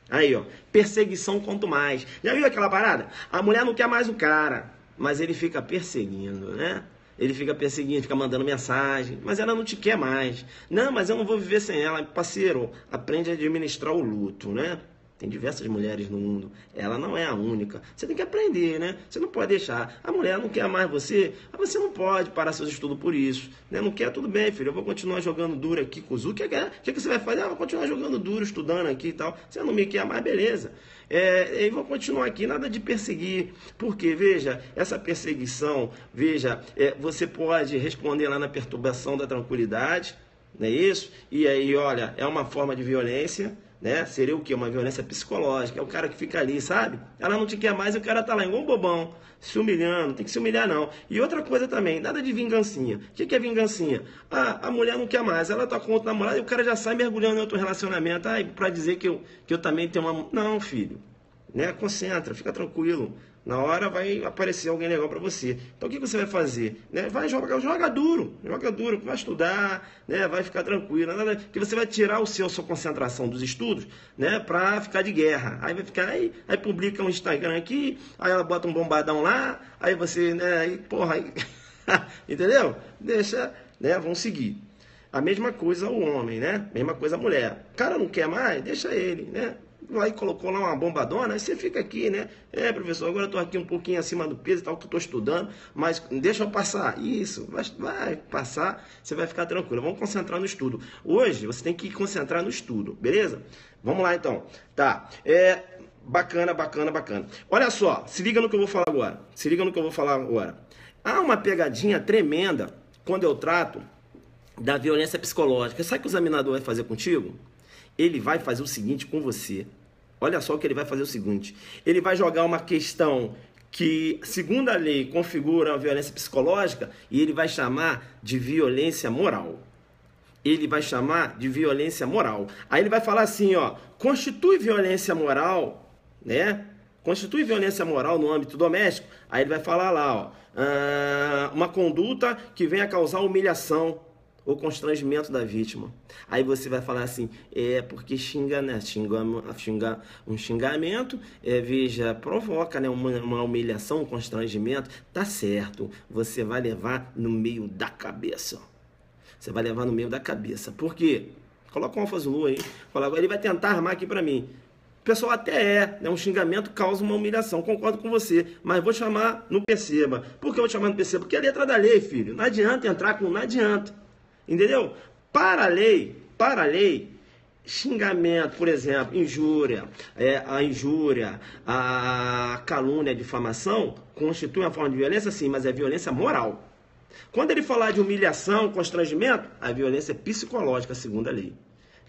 Aí, ó, perseguição quanto mais. Já viu aquela parada? A mulher não quer mais o cara, mas ele fica perseguindo, né? Ele fica perseguindo, fica mandando mensagem, mas ela não te quer mais. Não, mas eu não vou viver sem ela. Parceiro, aprende a administrar o luto, né? Tem diversas mulheres no mundo. Ela não é a única. Você tem que aprender, né? Você não pode deixar. A mulher não quer mais você. Mas você não pode parar seus estudos por isso. Né? Não quer? Tudo bem, filho. Eu vou continuar jogando duro aqui com o Zu. O que você vai fazer? Eu vou continuar jogando duro, estudando aqui e tal. Você não me quer mais, beleza. Eu vou continuar aqui. Nada de perseguir. Porque, veja, essa perseguição, veja, você pode responder lá na perturbação da tranquilidade. Não é isso? E aí, olha, é uma forma de violência. Né? Seria o quê? Uma violência psicológica. É o cara que fica ali, sabe? Ela não te quer mais e o cara tá lá igual um bobão, se humilhando. Tem que se humilhar, não. E outra coisa também, nada de vingancinha. O que é vingancinha? A mulher não quer mais, ela tá com outro namorado e o cara já sai mergulhando em outro relacionamento. Pra dizer que eu também tenho uma... Não, filho. Né? Concentra, fica tranquilo. Na hora vai aparecer alguém legal para você. Então o que você vai fazer? Né? Vai joga duro, vai estudar, né? Vai ficar tranquilo. Nada, que você vai tirar a sua concentração dos estudos, né? Para ficar de guerra. Aí vai ficar, aí publica um Instagram aqui, aí ela bota um bombadão lá, aí você, né? Aí, porra, aí... entendeu? Deixa, né? Vamos seguir. A mesma coisa o homem, né? Mesma coisa a mulher. O cara não quer mais, deixa ele, né? Aí colocou lá uma bombadona, aí você fica aqui, né? Professor, agora eu tô aqui um pouquinho acima do peso e tal, que eu tô estudando, mas deixa eu passar. Isso, vai passar, você vai ficar tranquilo. Vamos concentrar no estudo. Hoje, você tem que concentrar no estudo, beleza? Vamos lá, então. Tá, bacana. Olha só, se liga no que eu vou falar agora. Há uma pegadinha tremenda quando eu trato da violência psicológica. Sabe o que o examinador vai fazer contigo? Ele vai fazer o seguinte com você. Olha só o que ele vai fazer o seguinte. Ele vai jogar uma questão que, segundo a lei, configura a violência psicológica, e ele vai chamar de violência moral. Ele vai chamar de violência moral. Aí ele vai falar assim, ó, constitui violência moral, né? Constitui violência moral no âmbito doméstico. Aí ele vai falar lá, ó, uma conduta que venha a causar humilhação ou constrangimento da vítima. Aí você vai falar assim, porque xinga, né? Um xingamento, veja, provoca, né? Uma humilhação, um constrangimento. Tá certo, você vai levar no meio da cabeça. Você vai levar no meio da cabeça. Por quê? Coloca um alfazulu aí. Ele vai tentar armar aqui pra mim. O pessoal até né? Um xingamento causa uma humilhação. Concordo com você. Mas vou chamar no perceba. Por que eu vou chamar no perceba? Porque é a letra da lei, filho. Não adianta entrar com... Não adianta. Entendeu? Para a lei, xingamento, por exemplo, injúria, a injúria, a calúnia, a difamação, constitui uma forma de violência, sim, mas é violência moral. Quando ele falar de humilhação, constrangimento, a violência é psicológica, segundo a lei.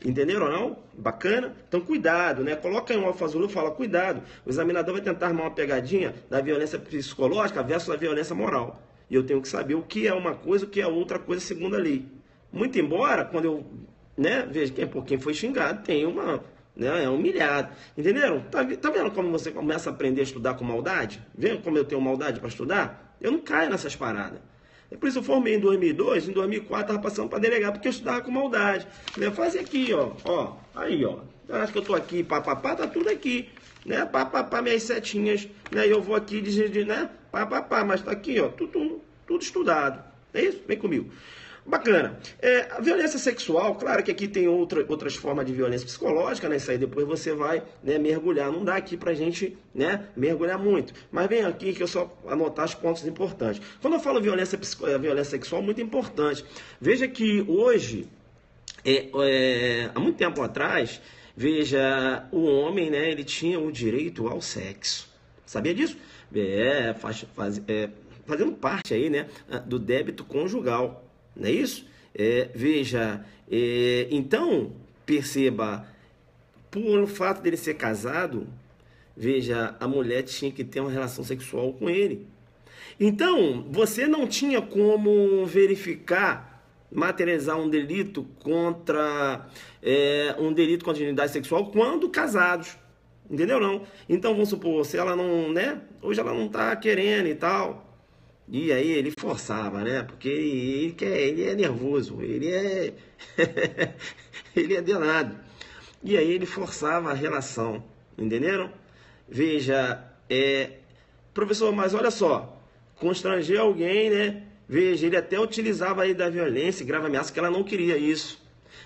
Entenderam ou não? Bacana? Então, cuidado, né? Coloca aí um alfazulu e fala, cuidado. O examinador vai tentar armar uma pegadinha da violência psicológica versus a violência moral. E eu tenho que saber o que é uma coisa e o que é outra coisa, segundo a lei. Muito embora, quando eu vejo quem foi xingado, tem uma, né, é humilhado. Entenderam? Tá vendo como você começa a aprender a estudar com maldade? Vendo como eu tenho maldade para estudar? Eu não caio nessas paradas. É por isso eu formei em 2002, em 2004 estava passando para delegado, porque eu estudava com maldade. Eu fazia aqui, ó, aí, ó. Acho que eu tô aqui, papapá, tá tudo aqui. Né? Papapá, minhas setinhas, né? E eu vou aqui, né? Papapá, mas tá aqui, ó, tudo estudado. É isso? Vem comigo. Bacana. A violência sexual, claro que aqui tem outras formas de violência psicológica, né? Isso aí depois você vai mergulhar. Não dá aqui pra gente mergulhar muito. Mas vem aqui que eu só anotar os pontos importantes. Quando eu falo violência sexual, muito importante. Veja que hoje, há muito tempo atrás, veja, o homem, né? Ele tinha o direito ao sexo. Sabia disso? Fazendo parte aí, né? Do débito conjugal. Não é isso? Veja, então, perceba, por o fato dele ser casado, veja, a mulher tinha que ter uma relação sexual com ele. Então, você não tinha como verificar, materializar um delito contra a dignidade sexual quando casados. Entendeu, não? Então, vamos supor, se ela não, né? Hoje ela não tá querendo e tal. E aí ele forçava, né? Porque ele é nervoso, ele é ele é danado. E aí ele forçava a relação, entenderam? Veja, professor, mas olha só, constranger alguém, né? Veja, ele até utilizava aí da violência e grave ameaça, que ela não queria isso.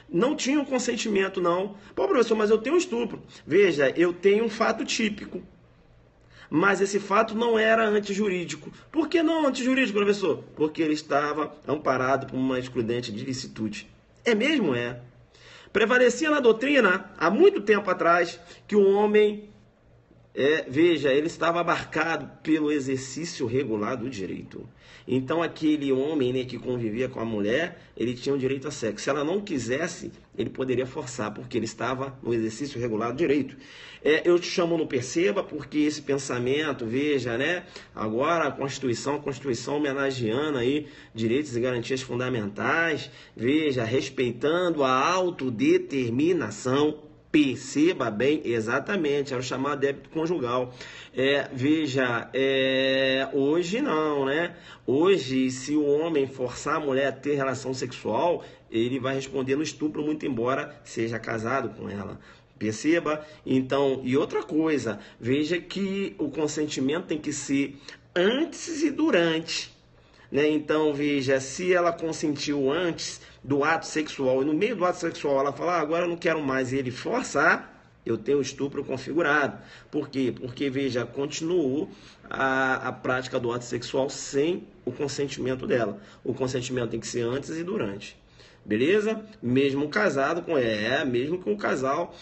Não tinha um consentimento, não. Pô, professor, mas eu tenho um estupro. Veja, eu tenho um fato típico. Mas esse fato não era antijurídico. Por que não antijurídico, professor? Porque ele estava amparado por uma excludente de licitude. É mesmo? É. Prevalecia na doutrina, há muito tempo atrás, que o homem, veja, ele estava abarcado pelo exercício regular do direito. Então, aquele homem, né, que convivia com a mulher, ele tinha o direito a sexo. Se ela não quisesse, ele poderia forçar, porque ele estava no exercício regular do direito. Eu te chamo no perceba, porque esse pensamento, veja, né? Agora a Constituição homenageando aí direitos e garantias fundamentais, veja, respeitando a autodeterminação. Perceba bem, exatamente, era o chamado débito conjugal. Veja, hoje não, né? Hoje, se o homem forçar a mulher a ter relação sexual, ele vai responder no estupro, muito embora seja casado com ela. Perceba? Então, e outra coisa, veja que o consentimento tem que ser antes e durante. Né? Então, veja, se ela consentiu antes do ato sexual e no meio do ato sexual ela fala, agora eu não quero mais, e ele forçar, eu tenho o estupro configurado. Por quê? Porque, veja, continuou a prática do ato sexual sem o consentimento dela. O consentimento tem que ser antes e durante. Beleza? Mesmo casado com mesmo que o casal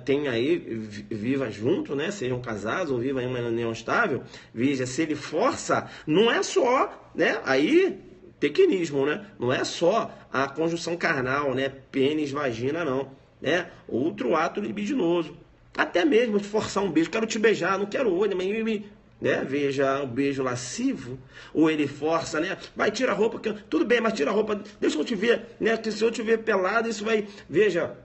tenha aí, viva junto, né? Sejam casados ou vivam em uma união estável, veja, se ele força, não é só, né? Aí, tequinismo, né? Não é só a conjunção carnal, né? Pênis, vagina, não, né? Outro ato libidinoso. Até mesmo de forçar um beijo, quero te beijar, não quero olho, mas né? Veja, o beijo lascivo, ou ele força, né? Vai, tira a roupa, tudo bem, mas tira a roupa, deixa eu te ver, né? Que se eu te ver pelado, isso vai, veja,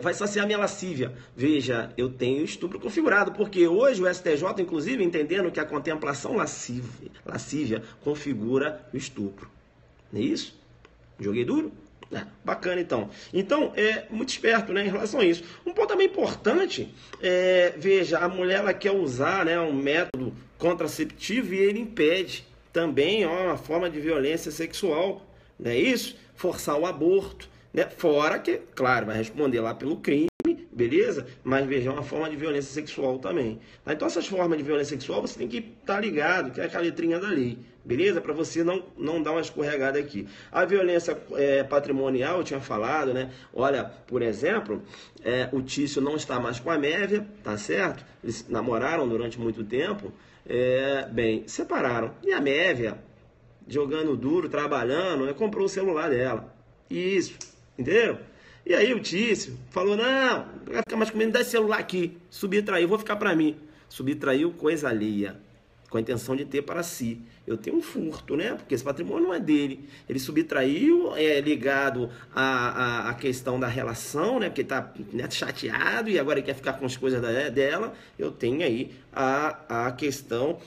vai saciar minha lascívia. Veja, eu tenho estupro configurado, porque hoje o STJ, inclusive, entendendo que a contemplação lascívia configura o estupro. Não é isso? Joguei duro? Bacana, então. Então, é muito esperto, né, em relação a isso. Um ponto também importante, veja, a mulher ela quer usar, né, um método contraceptivo e ele impede também uma forma de violência sexual, não é isso? Forçar o aborto, né? Fora que, claro, vai responder lá pelo crime, beleza? Mas veja, é uma forma de violência sexual também. Então, essas formas de violência sexual você tem que estar ligado, que é aquela letrinha da lei, beleza? Para você não dar uma escorregada aqui. A violência patrimonial, eu tinha falado, né? Olha, por exemplo, o Tício não está mais com a Mévia, tá certo? Eles namoraram durante muito tempo, bem, separaram. E a Mévia, jogando duro, trabalhando, comprou o celular dela. Isso, entendeu? E aí o Tício falou, não vai ficar mais comigo, dá esse celular aqui, subtraiu, vou ficar para mim. Subtraiu coisa alheia, com a intenção de ter para si. Eu tenho um furto, né? Porque esse patrimônio não é dele. Ele subtraiu, ligado à questão da relação, né? Porque está, né, chateado e agora ele quer ficar com as coisas dela. Eu tenho aí a questão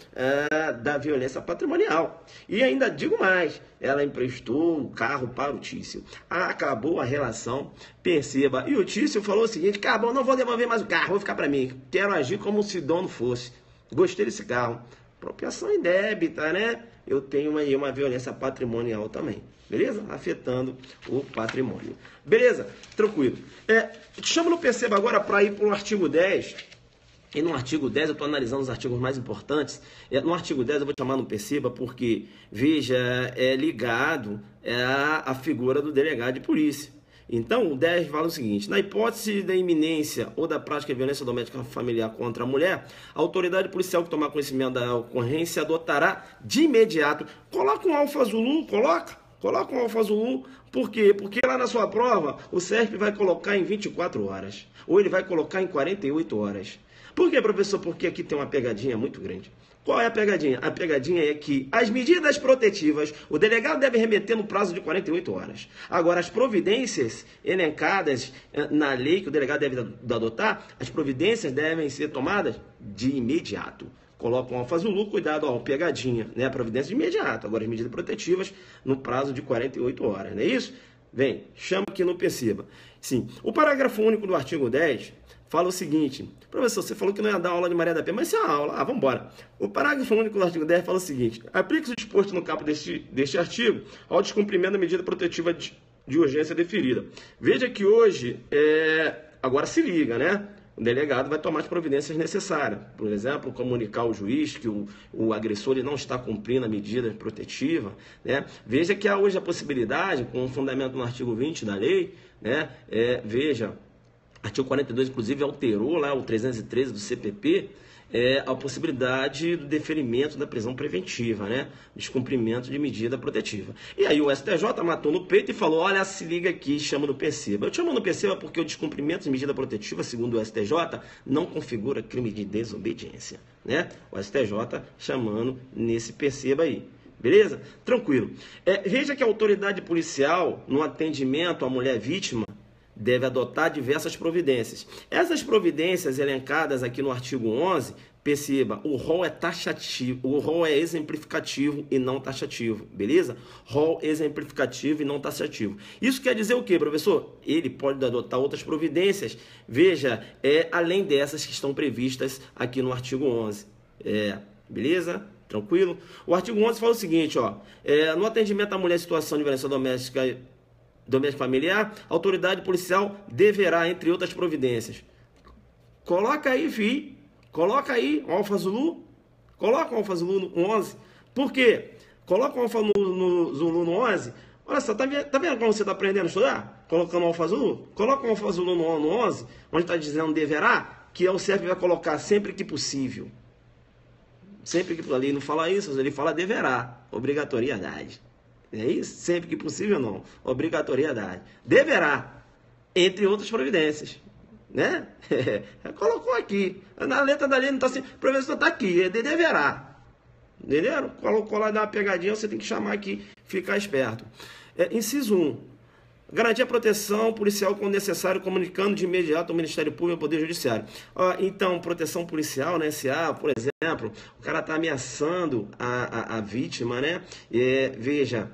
da violência patrimonial. E ainda digo mais, ela emprestou o carro para o Tício. Acabou a relação, perceba. E o Tício falou o seguinte, acabou, não vou devolver mais o carro, vou ficar para mim. Quero agir como se dono fosse. Gostei desse carro. Apropriação indébita, né? Eu tenho aí uma violência patrimonial também, beleza? Afetando o patrimônio. Beleza? Tranquilo. Te chamo no Perceba agora para ir para o artigo 10. E no artigo 10, eu estou analisando os artigos mais importantes. No artigo 10 eu vou chamar no Perceba porque, veja, é ligado à figura do delegado de polícia. Então, o 10 fala o seguinte, na hipótese da iminência ou da prática de violência doméstica familiar contra a mulher, a autoridade policial que tomar conhecimento da ocorrência adotará de imediato, coloca um Alfa Zulu, coloca um Alfa Zulu, por quê? Porque lá na sua prova, o CERP vai colocar em 24 horas, ou ele vai colocar em 48 horas. Por quê, professor? Porque aqui tem uma pegadinha muito grande. Qual é a pegadinha? A pegadinha é que as medidas protetivas, o delegado deve remeter no prazo de 48 horas. Agora, as providências elencadas na lei que o delegado deve adotar, as providências devem ser tomadas de imediato. Coloca um Alfa Zulu, cuidado, pegadinha, né? A providência de imediato. Agora, as medidas protetivas no prazo de 48 horas, não é isso? Vem, chama aqui no Perceba. Sim, o parágrafo único do artigo 10... fala o seguinte, professor, você falou que não ia dar aula de Maria da Penha, mas isso é uma aula, vamos embora. O parágrafo único do artigo 10 fala o seguinte, aplica-se o disposto no caput deste artigo ao descumprimento da medida protetiva de urgência deferida. Veja que hoje, agora se liga, né? O delegado vai tomar as providências necessárias. Por exemplo, comunicar ao juiz que o agressor ele não está cumprindo a medida protetiva, né? Veja que há hoje a possibilidade, com o fundamento no artigo 20 da lei, né? Veja, artigo 42, inclusive, alterou lá o 313 do CPP, a possibilidade do deferimento da prisão preventiva, né? Descumprimento de medida protetiva. E aí o STJ matou no peito e falou, olha, se liga aqui, chama no Perceba. Eu chamo no Perceba porque o descumprimento de medida protetiva, segundo o STJ, não configura crime de desobediência, né? O STJ chamando nesse Perceba aí. Beleza? Tranquilo. Veja que a autoridade policial, no atendimento à mulher vítima, deve adotar diversas providências. Essas providências elencadas aqui no artigo 11, perceba, o rol é taxativo, o rol é exemplificativo e não taxativo, beleza? Rol exemplificativo e não taxativo. Isso quer dizer o quê, professor? Ele pode adotar outras providências, veja, além dessas que estão previstas aqui no artigo 11. Beleza? Tranquilo? O artigo 11 fala o seguinte, no atendimento à mulher em situação de violência doméstica familiar, a autoridade policial deverá, entre outras providências. Coloca aí, filho. Coloca aí o Alfa Zulu. Coloca o Alfa Zulu no 11. Por quê? Coloca o Alfa Zulu no 11. Olha só, tá vendo como você está aprendendo a estudar? Colocando o Alfa Zulu. Coloca o Alfa Zulu no 11, onde está dizendo deverá, que o CERP vai colocar sempre que possível. Sempre que ali não fala isso, ele fala deverá. Obrigatoriedade. É isso? Sempre que possível, não. Obrigatoriedade. Deverá, entre outras providências. né? Colocou aqui. Na letra da lei não está assim, o professor está aqui, é de deverá. Entendeu? Colocou lá, dá uma pegadinha, você tem que chamar aqui, ficar esperto. Inciso 1. Garantir a proteção policial quando necessário, comunicando de imediato ao Ministério Público e ao Poder Judiciário. Então, proteção policial, né? SA, por exemplo, o cara está ameaçando a vítima, né? Veja,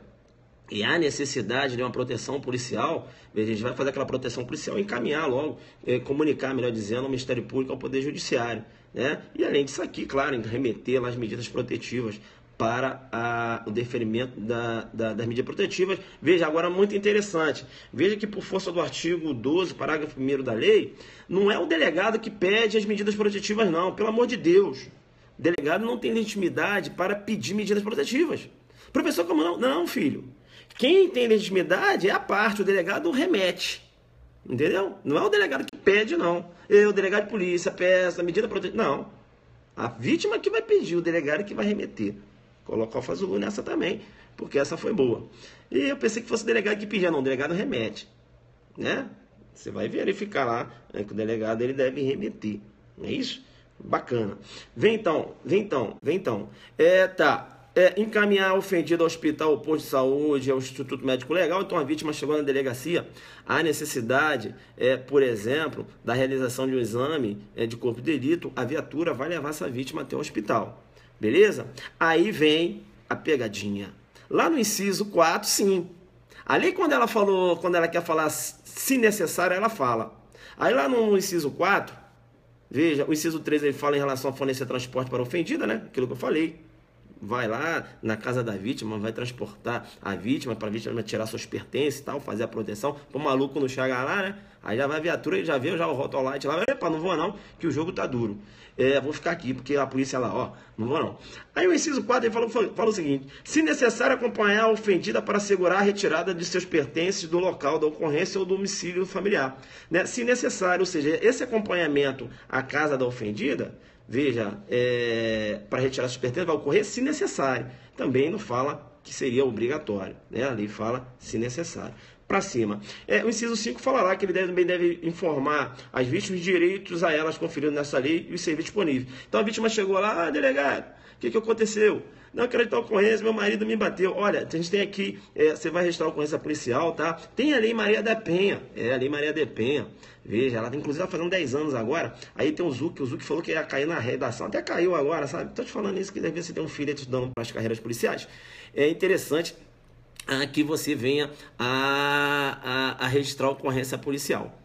e há necessidade de uma proteção policial, a gente vai fazer aquela proteção policial e encaminhar logo, comunicar, melhor dizendo, ao Ministério Público e ao Poder Judiciário, né? E além disso aqui, claro, remeter lá as medidas protetivas para o deferimento das medidas protetivas. Veja, agora muito interessante, veja que por força do artigo 12, parágrafo 1º da lei, não é o delegado que pede as medidas protetivas não, pelo amor de Deus. O delegado não tem legitimidade para pedir medidas protetivas. Professor, como não? Não, filho. Quem tem legitimidade é a parte, o delegado remete. Entendeu? Não é o delegado que pede, não. O delegado de polícia peça a medida protetiva. Não. A vítima que vai pedir, o delegado que vai remeter. Coloca o Fazulu nessa também, porque essa foi boa. E eu pensei que fosse o delegado que pedia, não, o delegado remete, né? Você vai verificar lá, né, que o delegado ele deve remeter, não é isso? Bacana. Vem então. Encaminhar o ofendido ao hospital, ao posto de saúde, ao Instituto Médico Legal. Então a vítima chegou na delegacia, há necessidade, por exemplo, da realização de um exame de corpo de delito, a viatura vai levar essa vítima até o hospital. Beleza? Aí vem a pegadinha. Lá no inciso 4, sim. Ali quando ela quer falar se necessário, ela fala. Aí lá no inciso 4, veja, o inciso 3 ele fala em relação a fornecer transporte para a ofendida, né? Aquilo que eu falei. Vai lá na casa da vítima, vai transportar a vítima para a vítima tirar seus pertences e tal, fazer a proteção. O maluco não chega lá, né? Aí já vai a viatura, ele já vê já o rotolite lá. Epa, não vou não, que o jogo tá duro. Vou ficar aqui, porque a polícia lá, não vou não. Aí o inciso 4 ele fala o seguinte: se necessário acompanhar a ofendida para assegurar a retirada de seus pertences do local da ocorrência ou do domicílio familiar. Né? Se necessário, ou seja, esse acompanhamento à casa da ofendida, veja, para retirar seus pertences vai ocorrer se necessário. Também não fala que seria obrigatório, né? Ali fala se necessário. Para cima. O inciso 5 fala lá que ele também deve informar as vítimas de direitos a elas conferidos nessa lei e os serviços disponíveis. Então a vítima chegou lá, delegado, o que aconteceu? Não, eu quero registrar a ocorrência, meu marido me bateu. Olha, a gente tem aqui, você vai registrar a ocorrência policial, tá? Tem a Lei Maria da Penha, a Lei Maria da Penha. Veja, ela inclusive está fazendo 10 anos agora. Aí tem o Zuc falou que ia cair na redação, até caiu agora, sabe? Tô te falando isso, que deve você ter um filho estudando para as carreiras policiais. É interessante que você venha a registrar a ocorrência policial,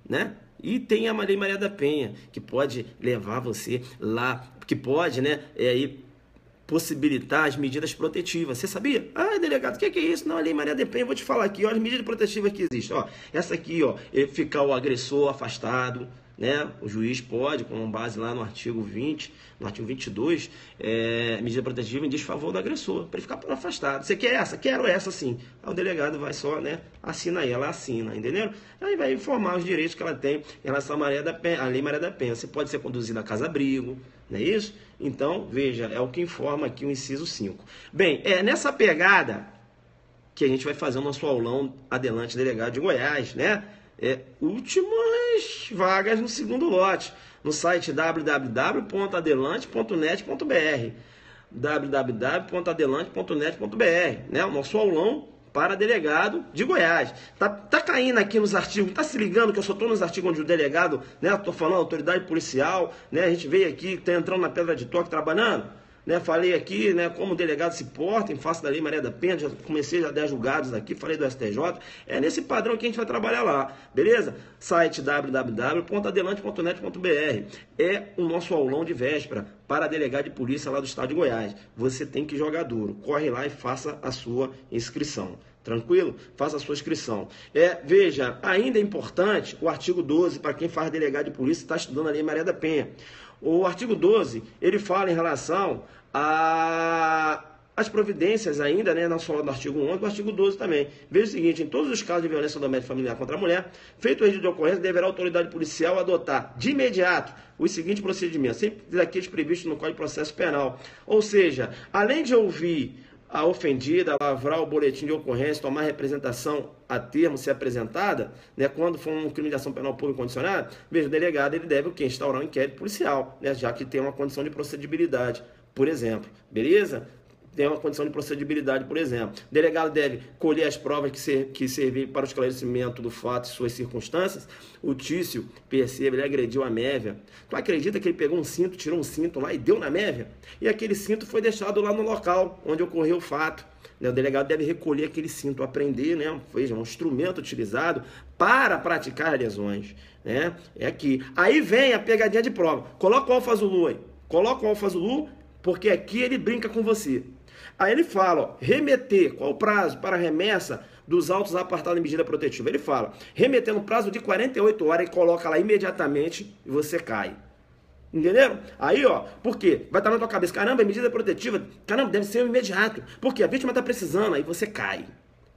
né? E tem a Lei Maria da Penha, que pode levar você lá, que pode, né, possibilitar as medidas protetivas. Você sabia? Delegado, o que é isso? Não, a Lei Maria da Penha, eu vou te falar aqui, ó, as medidas protetivas que existem. Ó, essa aqui, ó, ficar o agressor afastado, né? O juiz pode, com base lá no artigo 20, no artigo 22, medida protetiva em desfavor do agressor, para ele ficar afastado. Você quer essa? Quero essa, sim. Aí o delegado vai só, né? Assina aí, ela assina, entendeu? Aí vai informar os direitos que ela tem em relação à Lei Maria da Penha. Você pode ser conduzido a casa-abrigo, não é isso? Então, veja, é o que informa aqui o inciso 5. Bem, nessa pegada que a gente vai fazer o nosso aulão Adelante Delegado de Goiás, né? Últimas vagas no segundo lote, no site www.adelante.net.br www.adelante.net.br, né? O nosso aulão para delegado de Goiás. Tá caindo aqui nos artigos, tá se ligando que eu só tô nos artigos onde o delegado, né? Tô falando autoridade policial, né? A gente veio aqui, tá entrando na pedra de toque trabalhando. Né, falei aqui, né, como o delegado se porta em face da Lei Maria da Penha, já comecei a dar julgados aqui, falei do STJ, nesse padrão que a gente vai trabalhar lá, beleza? Site www.adelante.net.br é o nosso aulão de véspera para delegado de polícia lá do estado de Goiás. Você tem que jogar duro, corre lá e faça a sua inscrição. Tranquilo? Faça a sua inscrição. Veja, ainda é importante o artigo 12, para quem faz delegado de polícia e está estudando a Lei Maria da Penha. O artigo 12, ele fala em relação às providências ainda, né, não só do artigo 11, do artigo 12 também. Veja o seguinte: em todos os casos de violência doméstica familiar contra a mulher, feito o registro de ocorrência, deverá a autoridade policial adotar de imediato os seguintes procedimentos, sempre daqueles previstos no Código de Processo Penal. Ou seja, além de ouvir a ofendida lavrar o boletim de ocorrência, tomar representação a termo ser apresentada, né, quando for um crime de ação penal pública condicionada, veja, o delegado ele deve o quê? Instaurar um inquérito policial, né, já que tem uma condição de procedibilidade, por exemplo, beleza? Tem uma condição de procedibilidade, por exemplo. O delegado deve colher as provas que servirem para o esclarecimento do fato e suas circunstâncias. O Tício, perceba, ele agrediu a Mévia. Tu acredita que ele pegou um cinto, tirou um cinto lá e deu na Mévia? E aquele cinto foi deixado lá no local onde ocorreu o fato. O delegado deve recolher aquele cinto, apreender, né? Veja, um instrumento utilizado para praticar lesões, né? É aqui. Aí vem a pegadinha de prova. Coloca o Alfa Zulu aí. Coloca o Alfa Zulu, porque aqui ele brinca com você. Aí ele fala, ó, remeter, qual o prazo para remessa dos autos apartados em medida protetiva? Ele fala, remeter no prazo de 48 horas e coloca lá imediatamente e você cai. Entenderam? Aí, ó, por quê? Vai estar na tua cabeça, caramba, é medida protetiva, caramba, deve ser imediato, porque a vítima está precisando, aí você cai.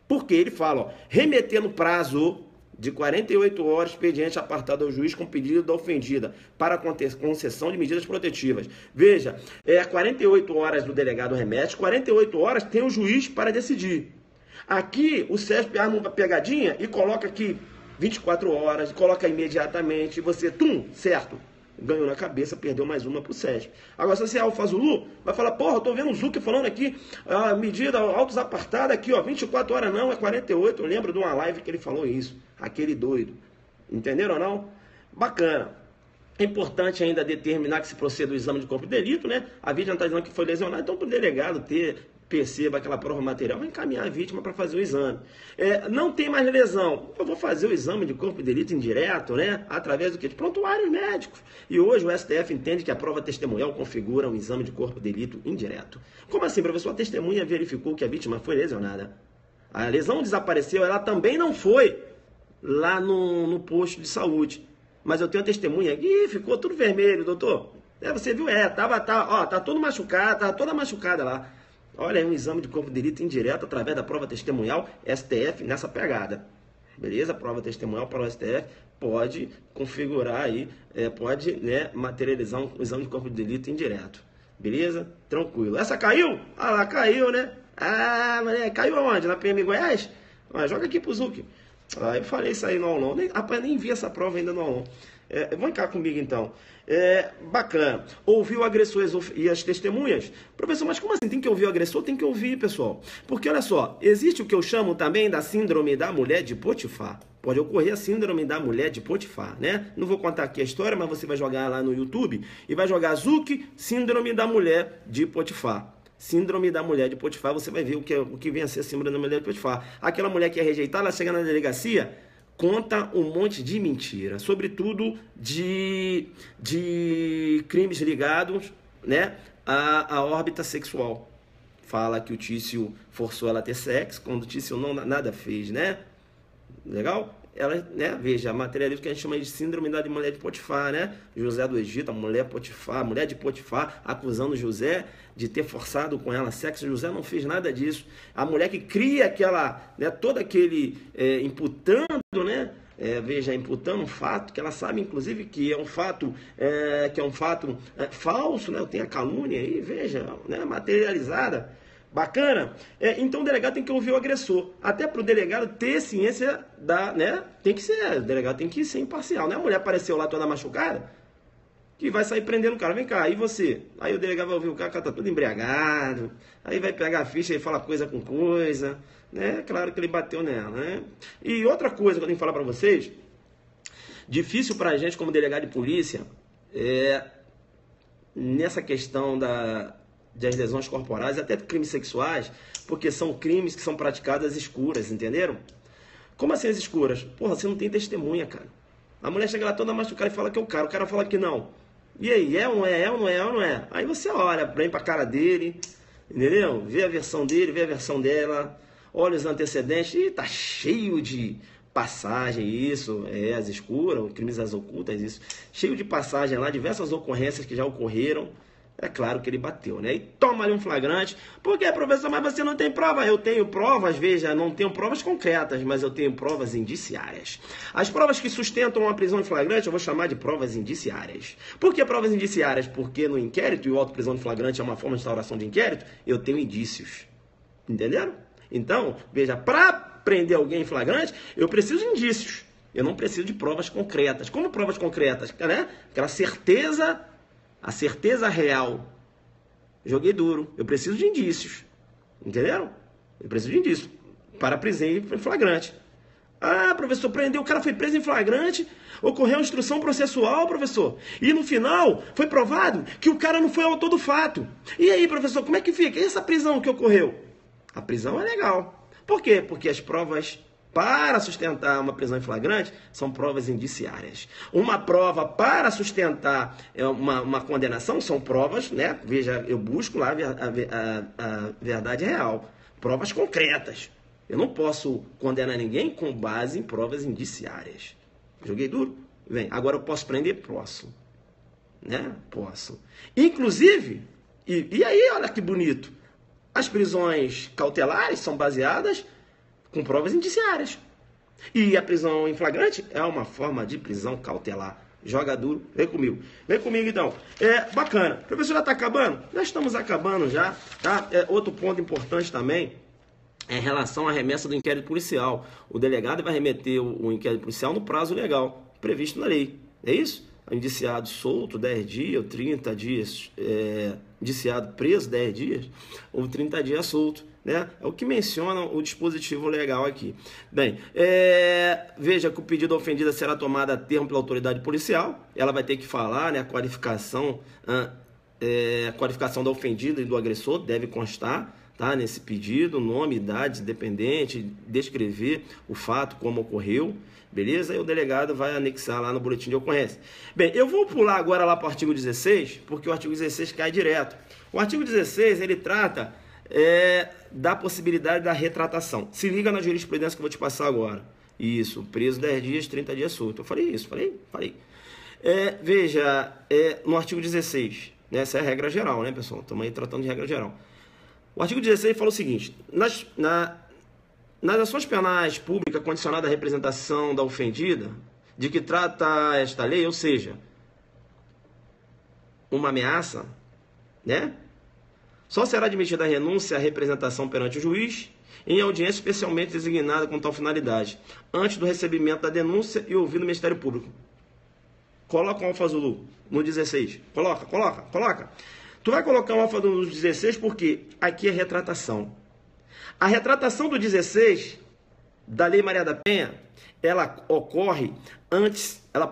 Porque ele fala, ó, remeter no prazo de 48 horas, expediente apartado ao juiz com pedido da ofendida para concessão de medidas protetivas. Veja, 48 horas o delegado remete, 48 horas tem o juiz para decidir. Aqui o SESP arma uma pegadinha e coloca aqui 24 horas, coloca imediatamente, você, certo. Ganhou na cabeça, perdeu mais uma pro SESP. Agora, se você é Alfa Zulu, vai falar, porra, eu tô vendo o Zuc falando aqui, a medida autos apartada aqui, ó, 24 horas não, é 48. Eu lembro de uma live que ele falou isso, aquele doido. Entenderam ou não? Bacana. É importante ainda determinar que se proceda o exame de corpo de delito, né? A vítima está dizendo que foi lesionada, então para o delegado perceba aquela prova material, vai encaminhar a vítima para fazer o exame. Não tem mais lesão, eu vou fazer o exame de corpo de delito indireto, né? Através do quê? De prontuários médicos. E hoje o STF entende que a prova testemunhal configura um exame de corpo de delito indireto. Como assim, professor? A testemunha verificou que a vítima foi lesionada. A lesão desapareceu, ela também não foi lá no posto de saúde. Mas eu tenho uma testemunha aqui, ficou tudo vermelho, doutor. Você viu? Tá todo machucado, tá toda machucada lá. Olha, é um exame de corpo de delito indireto através da prova testemunhal, STF nessa pegada. Beleza? A prova testemunhal para o STF pode configurar aí, pode, né, materializar um exame de corpo de delito indireto. Beleza? Tranquilo. Essa caiu? Ah lá, caiu, né? Ah, mas caiu aonde? Na PM Goiás? Joga aqui pro Zuc. Eu falei isso aí no aulão. Nem vi essa prova ainda no aulão. Vem cá comigo então. Bacana. Ouvir o agressor e as testemunhas. Professor, mas como assim? Tem que ouvir o agressor? Tem que ouvir, pessoal. Porque olha só, existe o que eu chamo também da síndrome da mulher de Potifar. Pode ocorrer a síndrome da mulher de Potifar, né? Não vou contar aqui a história, mas você vai jogar lá no YouTube e vai jogar Zuc, síndrome da mulher de Potifar. Síndrome da mulher de Potifar, você vai ver o que vem a ser a síndrome da mulher de Potifar. Aquela mulher que é rejeitada, ela chega na delegacia, conta um monte de mentira, sobretudo de crimes ligados, né, à órbita sexual. Fala que o Tício forçou ela a ter sexo, quando o Tício nada fez, né? Legal? Ela, né, veja, materialismo que a gente chama de síndrome da mulher de Potifar, né? José do Egito, a mulher de Potifar, acusando José de ter forçado com ela sexo. José não fez nada disso. A mulher que cria aquela, né, todo aquele, imputando, né? Veja, imputando um fato que ela sabe, inclusive, que é um fato, falso, né? Tem a calúnia aí, veja, né, materializada. Bacana? Então o delegado tem que ouvir o agressor. Até para o delegado ter ciência né? O delegado tem que ser imparcial, né? A mulher apareceu lá toda machucada, que vai sair prendendo o cara. Vem cá, e você? Aí o delegado vai ouvir o cara tá todo embriagado, aí vai pegar a ficha e fala coisa com coisa, né? Claro que ele bateu nela, né? E outra coisa que eu tenho que falar para vocês, difícil para a gente como delegado de polícia, nessa questão das lesões corporais, até crimes sexuais, porque são crimes que são praticados às escuras, entenderam? Como assim às escuras? Porra, você não tem testemunha, cara. A mulher chega lá toda machucada e fala que é o cara fala que não. E aí, ou não é? Aí você olha bem pra cara dele, entendeu? Vê a versão dele, vê a versão dela, olha os antecedentes, e tá cheio de passagem, isso, as escuras, crimes às ocultas, isso, cheio de passagem lá, diversas ocorrências que já ocorreram. É claro que ele bateu, né? E toma ali um flagrante. Por quê, professor? Mas você não tem prova? Eu tenho provas, veja, não tenho provas concretas, mas eu tenho provas indiciárias. As provas que sustentam a prisão em flagrante eu vou chamar de provas indiciárias. Por que provas indiciárias? Porque no inquérito, e o auto-prisão de flagrante é uma forma de instauração de inquérito, eu tenho indícios. Entenderam? Então, veja, para prender alguém em flagrante, eu preciso de indícios. Eu não preciso de provas concretas. Como provas concretas? Né? Aquela certeza, a certeza real. Joguei duro. Eu preciso de indícios. Entenderam? Eu preciso de indícios para prisão em flagrante. Ah, professor, prendeu, o cara foi preso em flagrante, ocorreu instrução processual, professor. E no final foi provado que o cara não foi autor do fato. E aí, professor, como é que fica? E essa prisão que ocorreu? A prisão é legal. Por quê? Porque as provas para sustentar uma prisão em flagrante são provas indiciárias. Uma prova para sustentar uma condenação são provas, né? Veja, eu busco lá a verdade real. Provas concretas. Eu não posso condenar ninguém com base em provas indiciárias. Joguei duro? Vem. Agora eu posso prender? Posso. Né? Posso. Inclusive, e aí, olha que bonito. As prisões cautelares são baseadas com provas indiciárias. E a prisão em flagrante é uma forma de prisão cautelar. Joga duro, vem comigo. Vem comigo então. Bacana. Professor, já está acabando? Já estamos acabando já. Tá? Outro ponto importante também é em relação à remessa do inquérito policial. O delegado vai remeter o inquérito policial no prazo legal, previsto na lei. É isso? Indiciado solto, 10 dias ou 30 dias, indiciado preso, 10 dias, ou 30 dias solto, né? É o que menciona o dispositivo legal aqui. Bem, veja que o pedido da ofendida será tomado a termo pela autoridade policial, ela vai ter que falar, né, a qualificação da ofendida e do agressor deve constar, tá, nesse pedido, nome, idade, dependente, descrever o fato, como ocorreu, beleza? E o delegado vai anexar lá no boletim de ocorrência. Bem, eu vou pular agora lá para o artigo 16, porque o artigo 16 cai direto. O artigo 16, ele trata da possibilidade da retratação. Se liga na jurisprudência que eu vou te passar agora. Isso, preso 10 dias, 30 dias solto. Eu falei isso, falei. Veja, no artigo 16, né, essa é a regra geral, né, pessoal? Estamos aí tratando de regra geral. O artigo 16 fala o seguinte: nas ações penais públicas condicionadas à representação da ofendida, de que trata esta lei, ou seja, uma ameaça, né? Só será admitida a renúncia à representação perante o juiz em audiência especialmente designada com tal finalidade, antes do recebimento da denúncia e ouvido o Ministério Público. Coloca um alfa azul no 16. Coloca. Tu vai colocar um alfa no 16 porque aqui é retratação. A retratação do 16 da Lei Maria da Penha, ela ocorre antes, ela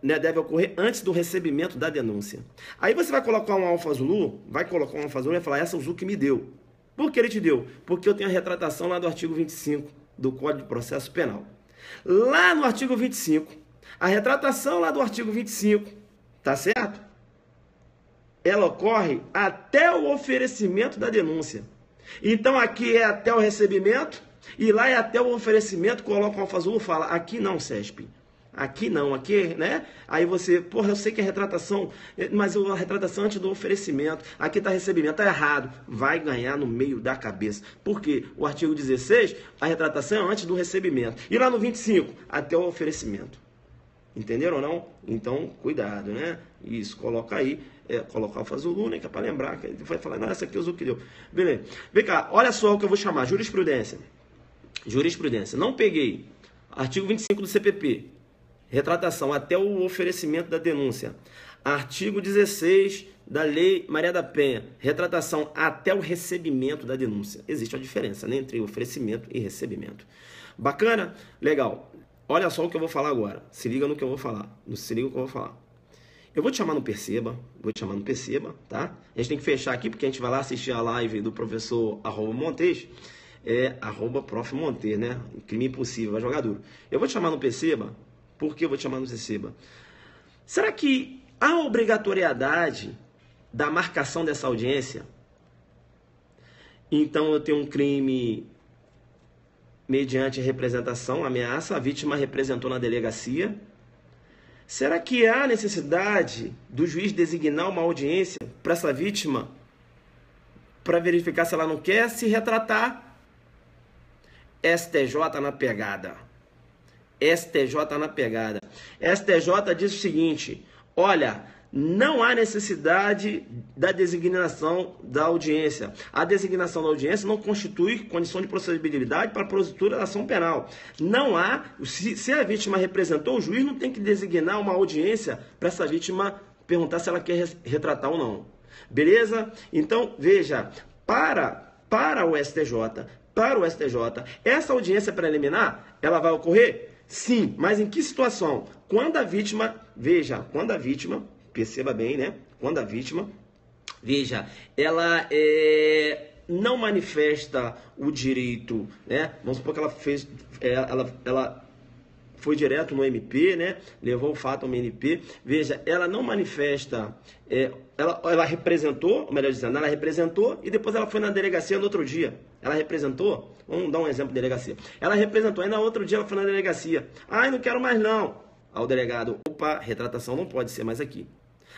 deve ocorrer antes do recebimento da denúncia. Aí você vai colocar um alfa azul, e vai falar, essa azul que me deu. Por que ele te deu? Porque eu tenho a retratação lá do artigo 25 do Código de Processo Penal. Lá no artigo 25, a retratação lá do artigo 25, tá certo? Ela ocorre até o oferecimento da denúncia. Então aqui é até o recebimento e lá é até o oferecimento. Coloca um alfa azul e fala, aqui não, CESP. Aqui não, aqui, né? Aí você, porra, eu sei que é retratação, mas a retratação antes do oferecimento. Aqui está recebimento, tá errado. Vai ganhar no meio da cabeça. Por quê? O artigo 16, a retratação é antes do recebimento. E lá no 25, até o oferecimento. Entenderam ou não? Então, cuidado, né? Isso, coloca aí. Colocar o alfa azul, né? Que é para lembrar. Que ele vai falar, não, essa aqui é o azul que deu. Beleza. Vem cá, olha só o que eu vou chamar. Jurisprudência. Não peguei. Artigo 25 do CPP. Retratação até o oferecimento da denúncia. Artigo 16 da Lei Maria da Penha. Retratação até o recebimento da denúncia. Existe uma diferença, né, entre oferecimento e recebimento. Bacana? Legal. Olha só o que eu vou falar agora. Se liga no que eu vou falar. Se liga no que eu vou falar. Eu vou te chamar no Perceba. Tá? A gente tem que fechar aqui, porque a gente vai lá assistir a live do professor @Montes. @Prof. Montes, né? Crime impossível, vai jogar duro. Eu vou te chamar no Perceba. Por que eu vou te chamar no Perceba? Será que há obrigatoriedade da marcação dessa audiência? Então eu tenho um crime mediante representação, ameaça, a vítima representou na delegacia. Será que há necessidade do juiz designar uma audiência para essa vítima para verificar se ela não quer se retratar? STJ na pegada. STJ diz o seguinte: olha, não há necessidade da designação da audiência. A designação da audiência não constitui condição de procedibilidade para a propositura da ação penal. Não há, se a vítima representou, o juiz não tem que designar uma audiência para essa vítima perguntar se ela quer retratar ou não. Beleza? Então, veja, para o STJ, essa audiência preliminar, ela vai ocorrer? Sim, mas em que situação? Quando a vítima, perceba bem, né? Quando a vítima, ela não manifesta o direito, né? Vamos supor que ela fez, ela foi direto no MP, né? Levou o fato ao MP. Veja, ela não manifesta, ela representou, melhor dizendo, ela representou e depois ela foi na delegacia no outro dia. Ela representou, vamos dar um exemplo de delegacia. Ela representou e no outro dia ela foi na delegacia. Ai, não quero mais não. Ao delegado, opa, retratação não pode ser mais aqui.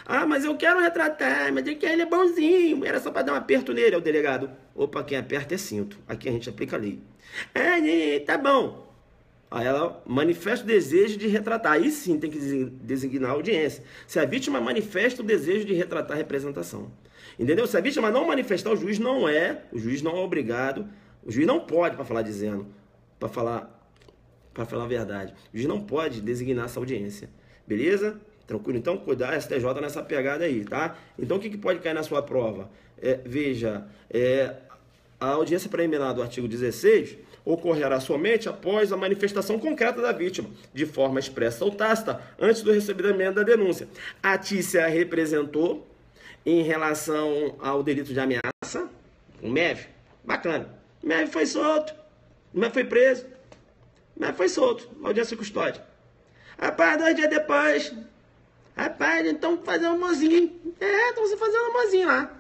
Ah, mas eu quero retratar, mas ele é bonzinho, era só para dar um aperto nele. Ao delegado, opa, quem aperta é cinto. Aqui a gente aplica a lei. Tá bom. Aí ela manifesta o desejo de retratar. Aí sim tem que designar a audiência. Se a vítima manifesta o desejo de retratar a representação. Entendeu? Se a vítima não manifestar, o juiz não é obrigado, o juiz não pode, para falar a verdade, o juiz não pode designar essa audiência. Beleza? Tranquilo? Então, cuidar, STJ nessa pegada aí, tá? Então, o que pode cair na sua prova? Veja, a audiência preliminar do artigo 16 ocorrerá somente após a manifestação concreta da vítima, de forma expressa ou tácita, antes do recebimento da denúncia. A Tícia representou em relação ao delito de ameaça, o MEV, bacana. O MEV foi solto, o MEV foi preso, o MEV foi solto, audiência custódia. Rapaz, 2 dias depois, rapaz, então fazer um mozinho. Então você fazendo um mozinho lá.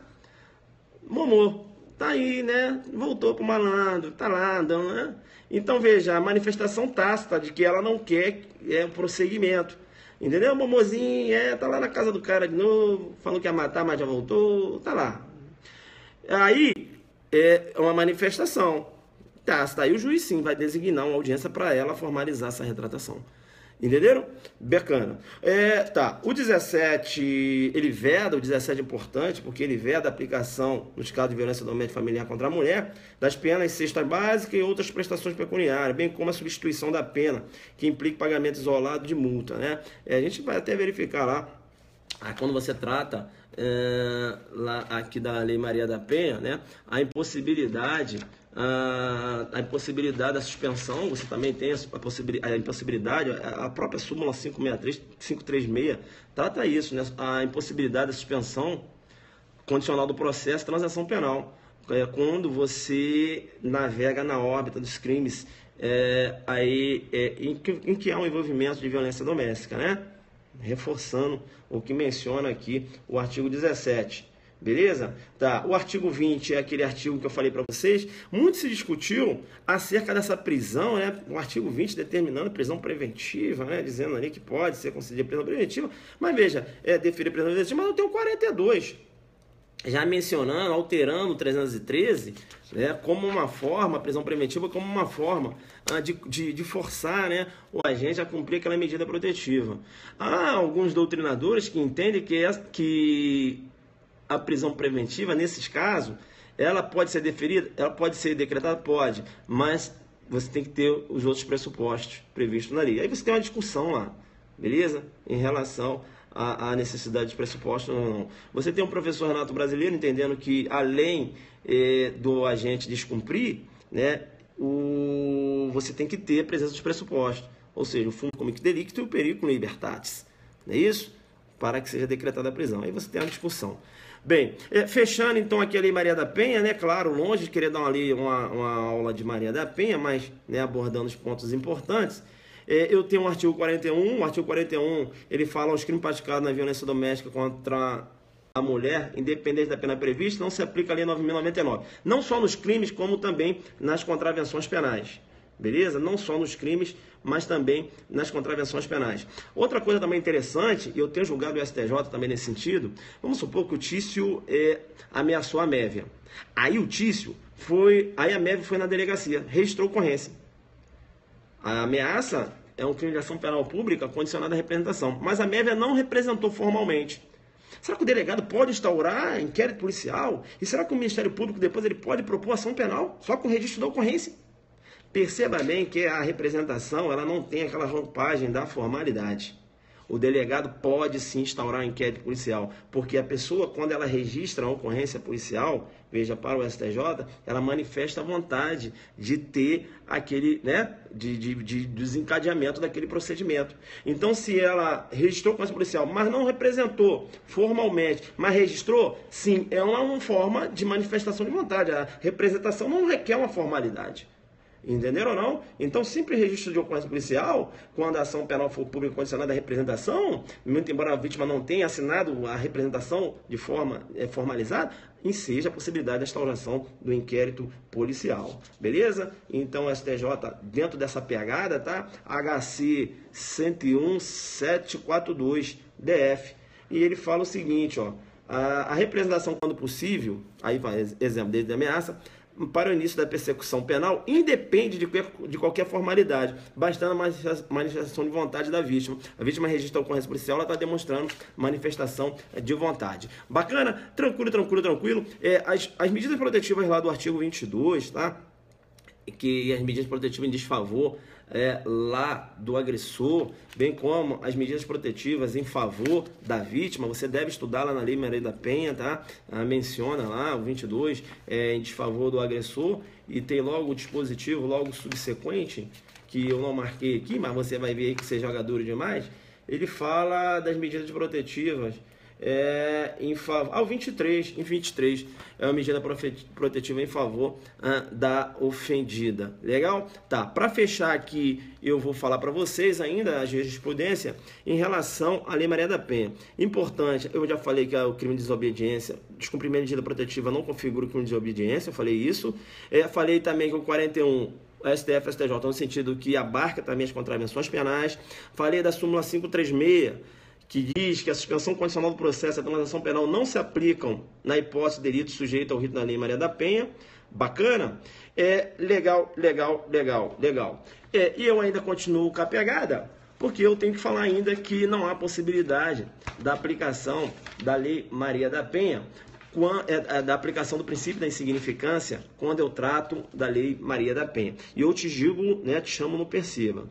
Momô, tá aí, né? Voltou pro malandro, tá lá andando, né? Então veja, a manifestação tácita de que ela não quer o prosseguimento. Entendeu? Momozinho, tá lá na casa do cara de novo, falou que ia matar, mas já voltou, tá lá. Aí, é uma manifestação tácita. Aí o juiz sim vai designar uma audiência para ela formalizar essa retratação. Entenderam? Bacana. Tá. O 17, ele veda, o 17 é importante, porque ele veda a aplicação, nos casos de violência doméstica e familiar contra a mulher, das penas cesta básica e outras prestações pecuniárias, bem como a substituição da pena, que implica pagamento isolado de multa, né? A gente vai até verificar lá, quando você trata lá aqui da Lei Maria da Penha, né? A impossibilidade da suspensão, você também tem a impossibilidade, a própria súmula 536 trata isso, né? A impossibilidade da suspensão condicional do processo de transação penal. Quando você navega na órbita dos crimes em que há um envolvimento de violência doméstica, né? Reforçando o que menciona aqui o artigo 17. Beleza? Tá. O artigo 20 é aquele artigo que eu falei para vocês. Muito se discutiu acerca dessa prisão, né? O artigo 20 determinando prisão preventiva, né? Dizendo ali que pode ser concedida prisão preventiva. Mas veja, deferir prisão preventiva, mas eu tenho 42. Já mencionando, alterando o 313, né? Como uma forma, a prisão preventiva como uma forma de forçar, né, o agente a cumprir aquela medida protetiva. Há alguns doutrinadores que entendem que a prisão preventiva, nesses casos, ela pode ser deferida, ela pode ser decretada, pode, mas você tem que ter os outros pressupostos previstos na lei. Aí você tem uma discussão lá, beleza? Em relação à necessidade de pressupostos ou não. Você tem um professor Renato Brasileiro entendendo que, além do agente descumprir, né, você tem que ter a presença dos pressupostos, ou seja, o fundo comic delicto e o periculum libertatis, não é isso? Para que seja decretada a prisão. Aí você tem uma discussão. Bem, fechando então aqui a Lei Maria da Penha, né? Claro, longe de querer dar uma aula de Maria da Penha, mas, né, abordando os pontos importantes, eu tenho um artigo 41, o artigo 41 ele fala aos crimes praticados na violência doméstica contra a mulher, independente da pena prevista, não se aplica a Lei 9.099. Não só nos crimes, como também nas contravenções penais. Beleza? Não só nos crimes, mas também nas contravenções penais. Outra coisa também interessante, e eu tenho julgado o STJ também nesse sentido, vamos supor que o Tício ameaçou a Mévia. Aí a Mévia foi na delegacia, registrou ocorrência. A ameaça é um crime de ação penal pública condicionada à representação, mas a Mévia não representou formalmente. Será que o delegado pode instaurar inquérito policial? E será que o Ministério Público depois ele pode propor ação penal só com registro da ocorrência? Perceba bem que a representação ela não tem aquela roupagem da formalidade. O delegado pode sim instaurar um inquérito policial, porque a pessoa, quando ela registra a ocorrência policial, veja, para o STJ, ela manifesta a vontade de ter aquele, né, de desencadeamento daquele procedimento. Então, se ela registrou ocorrência policial, mas não representou formalmente, mas registrou, sim, é uma forma de manifestação de vontade. A representação não requer uma formalidade. Entenderam ou não? Então, simples registro de ocorrência policial, quando a ação penal for pública condicionada à representação, muito embora a vítima não tenha assinado a representação de forma formalizada, enseja a possibilidade da instauração do inquérito policial. Beleza? Então, o STJ, dentro dessa pegada, tá? HC 101.742 DF. E ele fala o seguinte, ó. A representação, quando possível, aí vai exemplo desde a ameaça, para o início da persecução penal, independe de qualquer formalidade, bastando a manifestação de vontade da vítima. A vítima registra a ocorrência policial, ela está demonstrando manifestação de vontade. Bacana? Tranquilo, tranquilo, tranquilo. As medidas protetivas lá do artigo 22, tá? Que as medidas protetivas em desfavor lá do agressor, bem como as medidas protetivas em favor da vítima, você deve estudar lá na Lei Maria da Penha, tá? Menciona lá o 22 em desfavor do agressor e tem logo o dispositivo, logo subsequente, que eu não marquei aqui, mas você vai ver aí que você joga duro demais, ele fala das medidas protetivas em favor, ao 23, em 23 é uma medida protetiva em favor da ofendida. Legal? Tá, para fechar aqui, eu vou falar para vocês ainda a jurisprudência em relação à Lei Maria da Penha. Importante, eu já falei que o crime de desobediência, descumprimento de medida protetiva não configura o crime de desobediência, eu falei isso. Falei também que o 41 STF e STJ no sentido que abarca também as contravenções penais. Falei da súmula 536, que diz que a suspensão condicional do processo e a transação penal não se aplicam na hipótese de delito sujeito ao rito da Lei Maria da Penha. Bacana? Legal. E eu ainda continuo com a pegada, porque eu tenho que falar ainda que não há possibilidade da aplicação da Lei Maria da Penha, da aplicação do princípio da insignificância, quando eu trato da Lei Maria da Penha. E eu te digo, né, te chamo no perceba.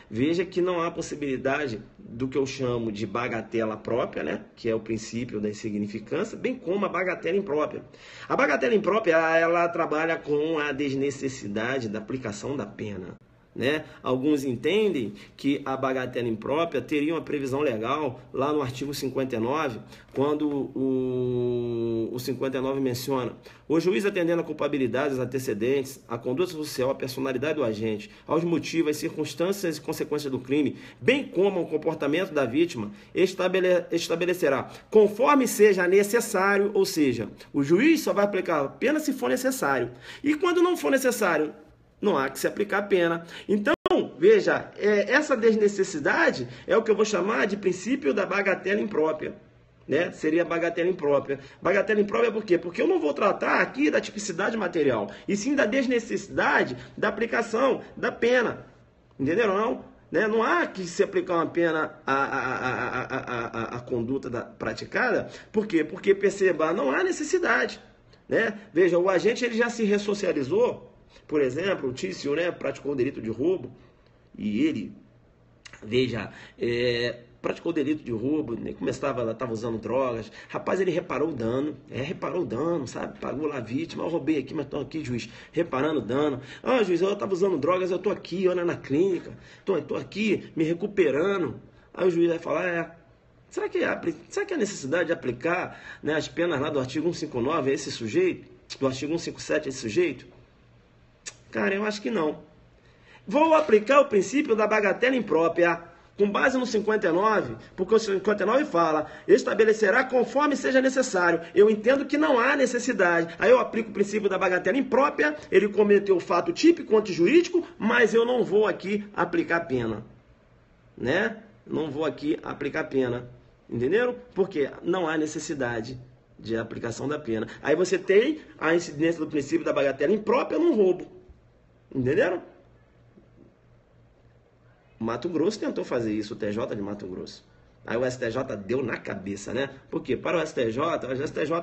Veja que não há possibilidade do que eu chamo de bagatela própria, né? Que é o princípio da insignificância, bem como a bagatela imprópria. A bagatela imprópria, ela trabalha com a desnecessidade da aplicação da pena, né? Alguns entendem que a bagatela imprópria teria uma previsão legal lá no artigo 59, quando o 59 menciona: o juiz, atendendo a culpabilidade, os antecedentes, a conduta social, a personalidade do agente, aos motivos, as circunstâncias e consequências do crime, bem como o comportamento da vítima, estabelecerá, conforme seja necessário, ou seja, o juiz só vai aplicar a pena se for necessário. E quando não for necessário, não há que se aplicar a pena. Então, veja, essa desnecessidade é o que eu vou chamar de princípio da bagatela imprópria, né? Seria a bagatela imprópria. Bagatela imprópria por quê? Porque eu não vou tratar aqui da tipicidade material, e sim da desnecessidade da aplicação da pena. Entenderam, não? Né? Não há que se aplicar uma pena à conduta praticada. Por quê? Porque, perceba, não há necessidade, né? Veja, o agente ele já se ressocializou. Por exemplo, o Tício, né, praticou o delito de roubo e ele, veja, praticou o delito de roubo, né, estava usando drogas. Rapaz, ele reparou o dano, sabe? Pagou lá a vítima: eu roubei aqui, mas estou aqui, juiz, reparando o dano. Ah, juiz, eu estava usando drogas, eu estou aqui, olha, na clínica, estou aqui me recuperando. Aí o juiz vai falar: será que há necessidade de aplicar, né, as penas lá do artigo 159 a esse sujeito, do artigo 157 a esse sujeito? Cara, eu acho que não. Vou aplicar o princípio da bagatela imprópria, com base no 59, porque o 59 fala: estabelecerá conforme seja necessário. Eu entendo que não há necessidade. Aí eu aplico o princípio da bagatela imprópria, ele cometeu o fato típico antijurídico, mas eu não vou aqui aplicar pena, né? Não vou aqui aplicar pena. Entenderam? Porque não há necessidade de aplicação da pena. Aí você tem a incidência do princípio da bagatela imprópria num roubo. Entenderam? Mato Grosso tentou fazer isso, o TJ de Mato Grosso. Aí o STJ deu na cabeça, né? Porque para o STJ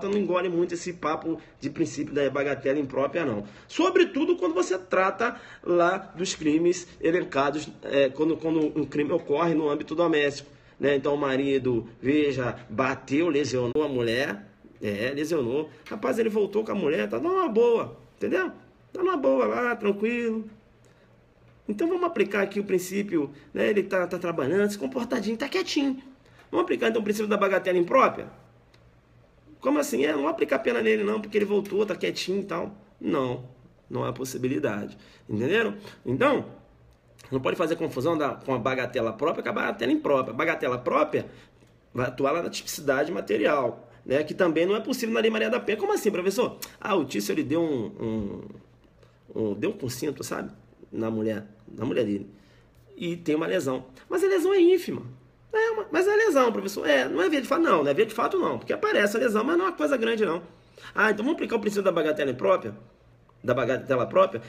não engole muito esse papo de princípio da bagatela imprópria, não. Sobretudo quando você trata lá dos crimes elencados, quando um crime ocorre no âmbito doméstico, né? Então o marido, veja, bateu, lesionou a mulher, lesionou. Rapaz, ele voltou com a mulher, tá numa boa, entendeu? Tá numa boa lá, tranquilo. Então vamos aplicar aqui o princípio, né? Ele tá trabalhando, se comportadinho, tá quietinho. Vamos aplicar então o princípio da bagatela imprópria? Como assim? Não vou aplicar pena nele não, porque ele voltou, tá quietinho e tal. Não há possibilidade. Entenderam? Então, não pode fazer confusão com a bagatela própria com a bagatela imprópria. A bagatela própria vai atuar lá na tipicidade material, né? Que também não é possível na Lei Maria da Penha. Como assim, professor? O Tício, ele deu deu um consinto, sabe? Na mulher dele. E tem uma lesão. Mas a lesão é ínfima. Mas é lesão, professor. Não é via de fato, não. Não é via de fato, não. Porque aparece a lesão, mas não é uma coisa grande, não. Então vamos aplicar o princípio da bagatela imprópria? Da bagatela própria?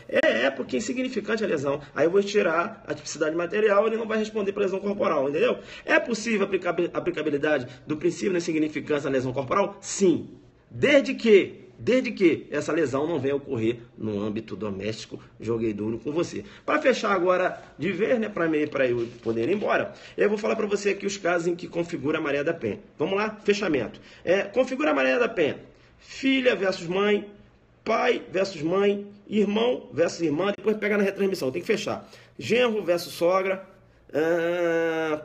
Porque é insignificante a lesão. Aí eu vou tirar a tipicidade material, ele não vai responder para lesão corporal, entendeu? É possível aplicar a aplicabilidade do princípio da insignificância na lesão corporal? Sim. Desde que essa lesão não venha a ocorrer no âmbito doméstico, joguei duro com você. Para fechar agora de vez, né, para eu poder ir embora, eu vou falar para você aqui os casos em que configura a Maria da Penha. Vamos lá? Fechamento. Configura a Maria da Penha. Filha versus mãe, pai versus mãe, irmão versus irmã, depois pega na retransmissão, tem que fechar. Genro versus sogra,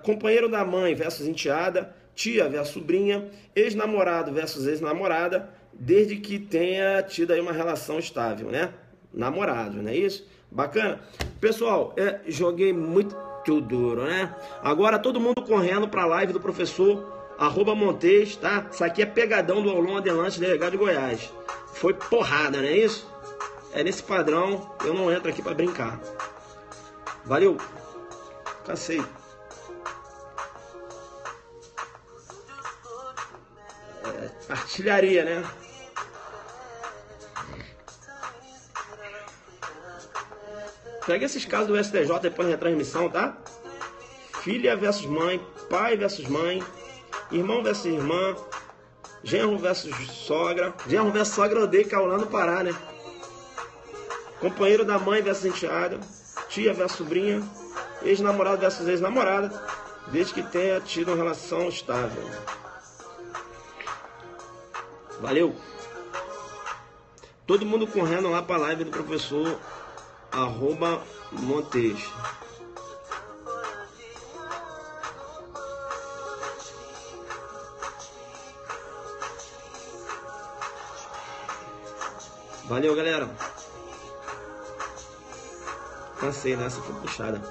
companheiro da mãe versus enteada, tia versus sobrinha, ex-namorado versus ex-namorada, desde que tenha tido aí uma relação estável, né? Namorado, não é isso? Bacana? Pessoal, joguei muito duro, né? Agora todo mundo correndo para a live do professor @Montes, tá? Isso aqui é pegadão do Aulão Adelante, delegado de Goiás. Foi porrada, não é isso? É nesse padrão, eu não entro aqui para brincar. Valeu. Cansei. Artilharia, né? Pega esses casos do STJ depois na retransmissão, tá? Filha versus mãe, pai versus mãe, irmão versus irmã, genro versus sogra. Genro versus sogra eu odeio Caulã no Pará, né? Companheiro da mãe versus enteada, tia versus sobrinha, ex-namorado versus ex-namorada, desde que tenha tido uma relação estável. Valeu! Todo mundo correndo lá para a live do professor @Montes. Valeu, galera. Cansei, né? Essa foi puxada.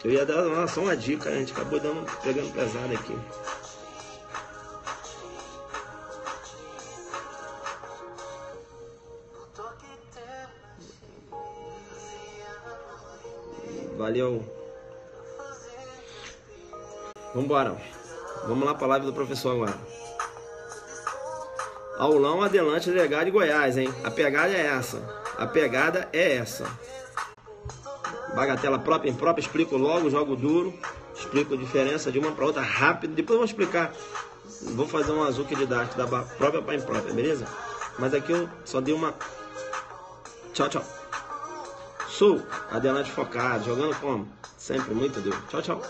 Eu ia dar só uma dica, a gente acabou pegando pesado aqui. Valeu. Vambora. Vamos lá para a live do professor agora. Aulão Adelante, delegado de Goiás, hein? A pegada é essa. Bagatela própria, imprópria, explico logo, jogo duro. Explico a diferença de uma para outra rápido. Depois eu vou explicar. Vou fazer um azul que didático da própria para imprópria, beleza? Mas aqui eu só dei uma... Tchau. Sou Adelante focado, jogando como? Sempre muito duro. Tchau.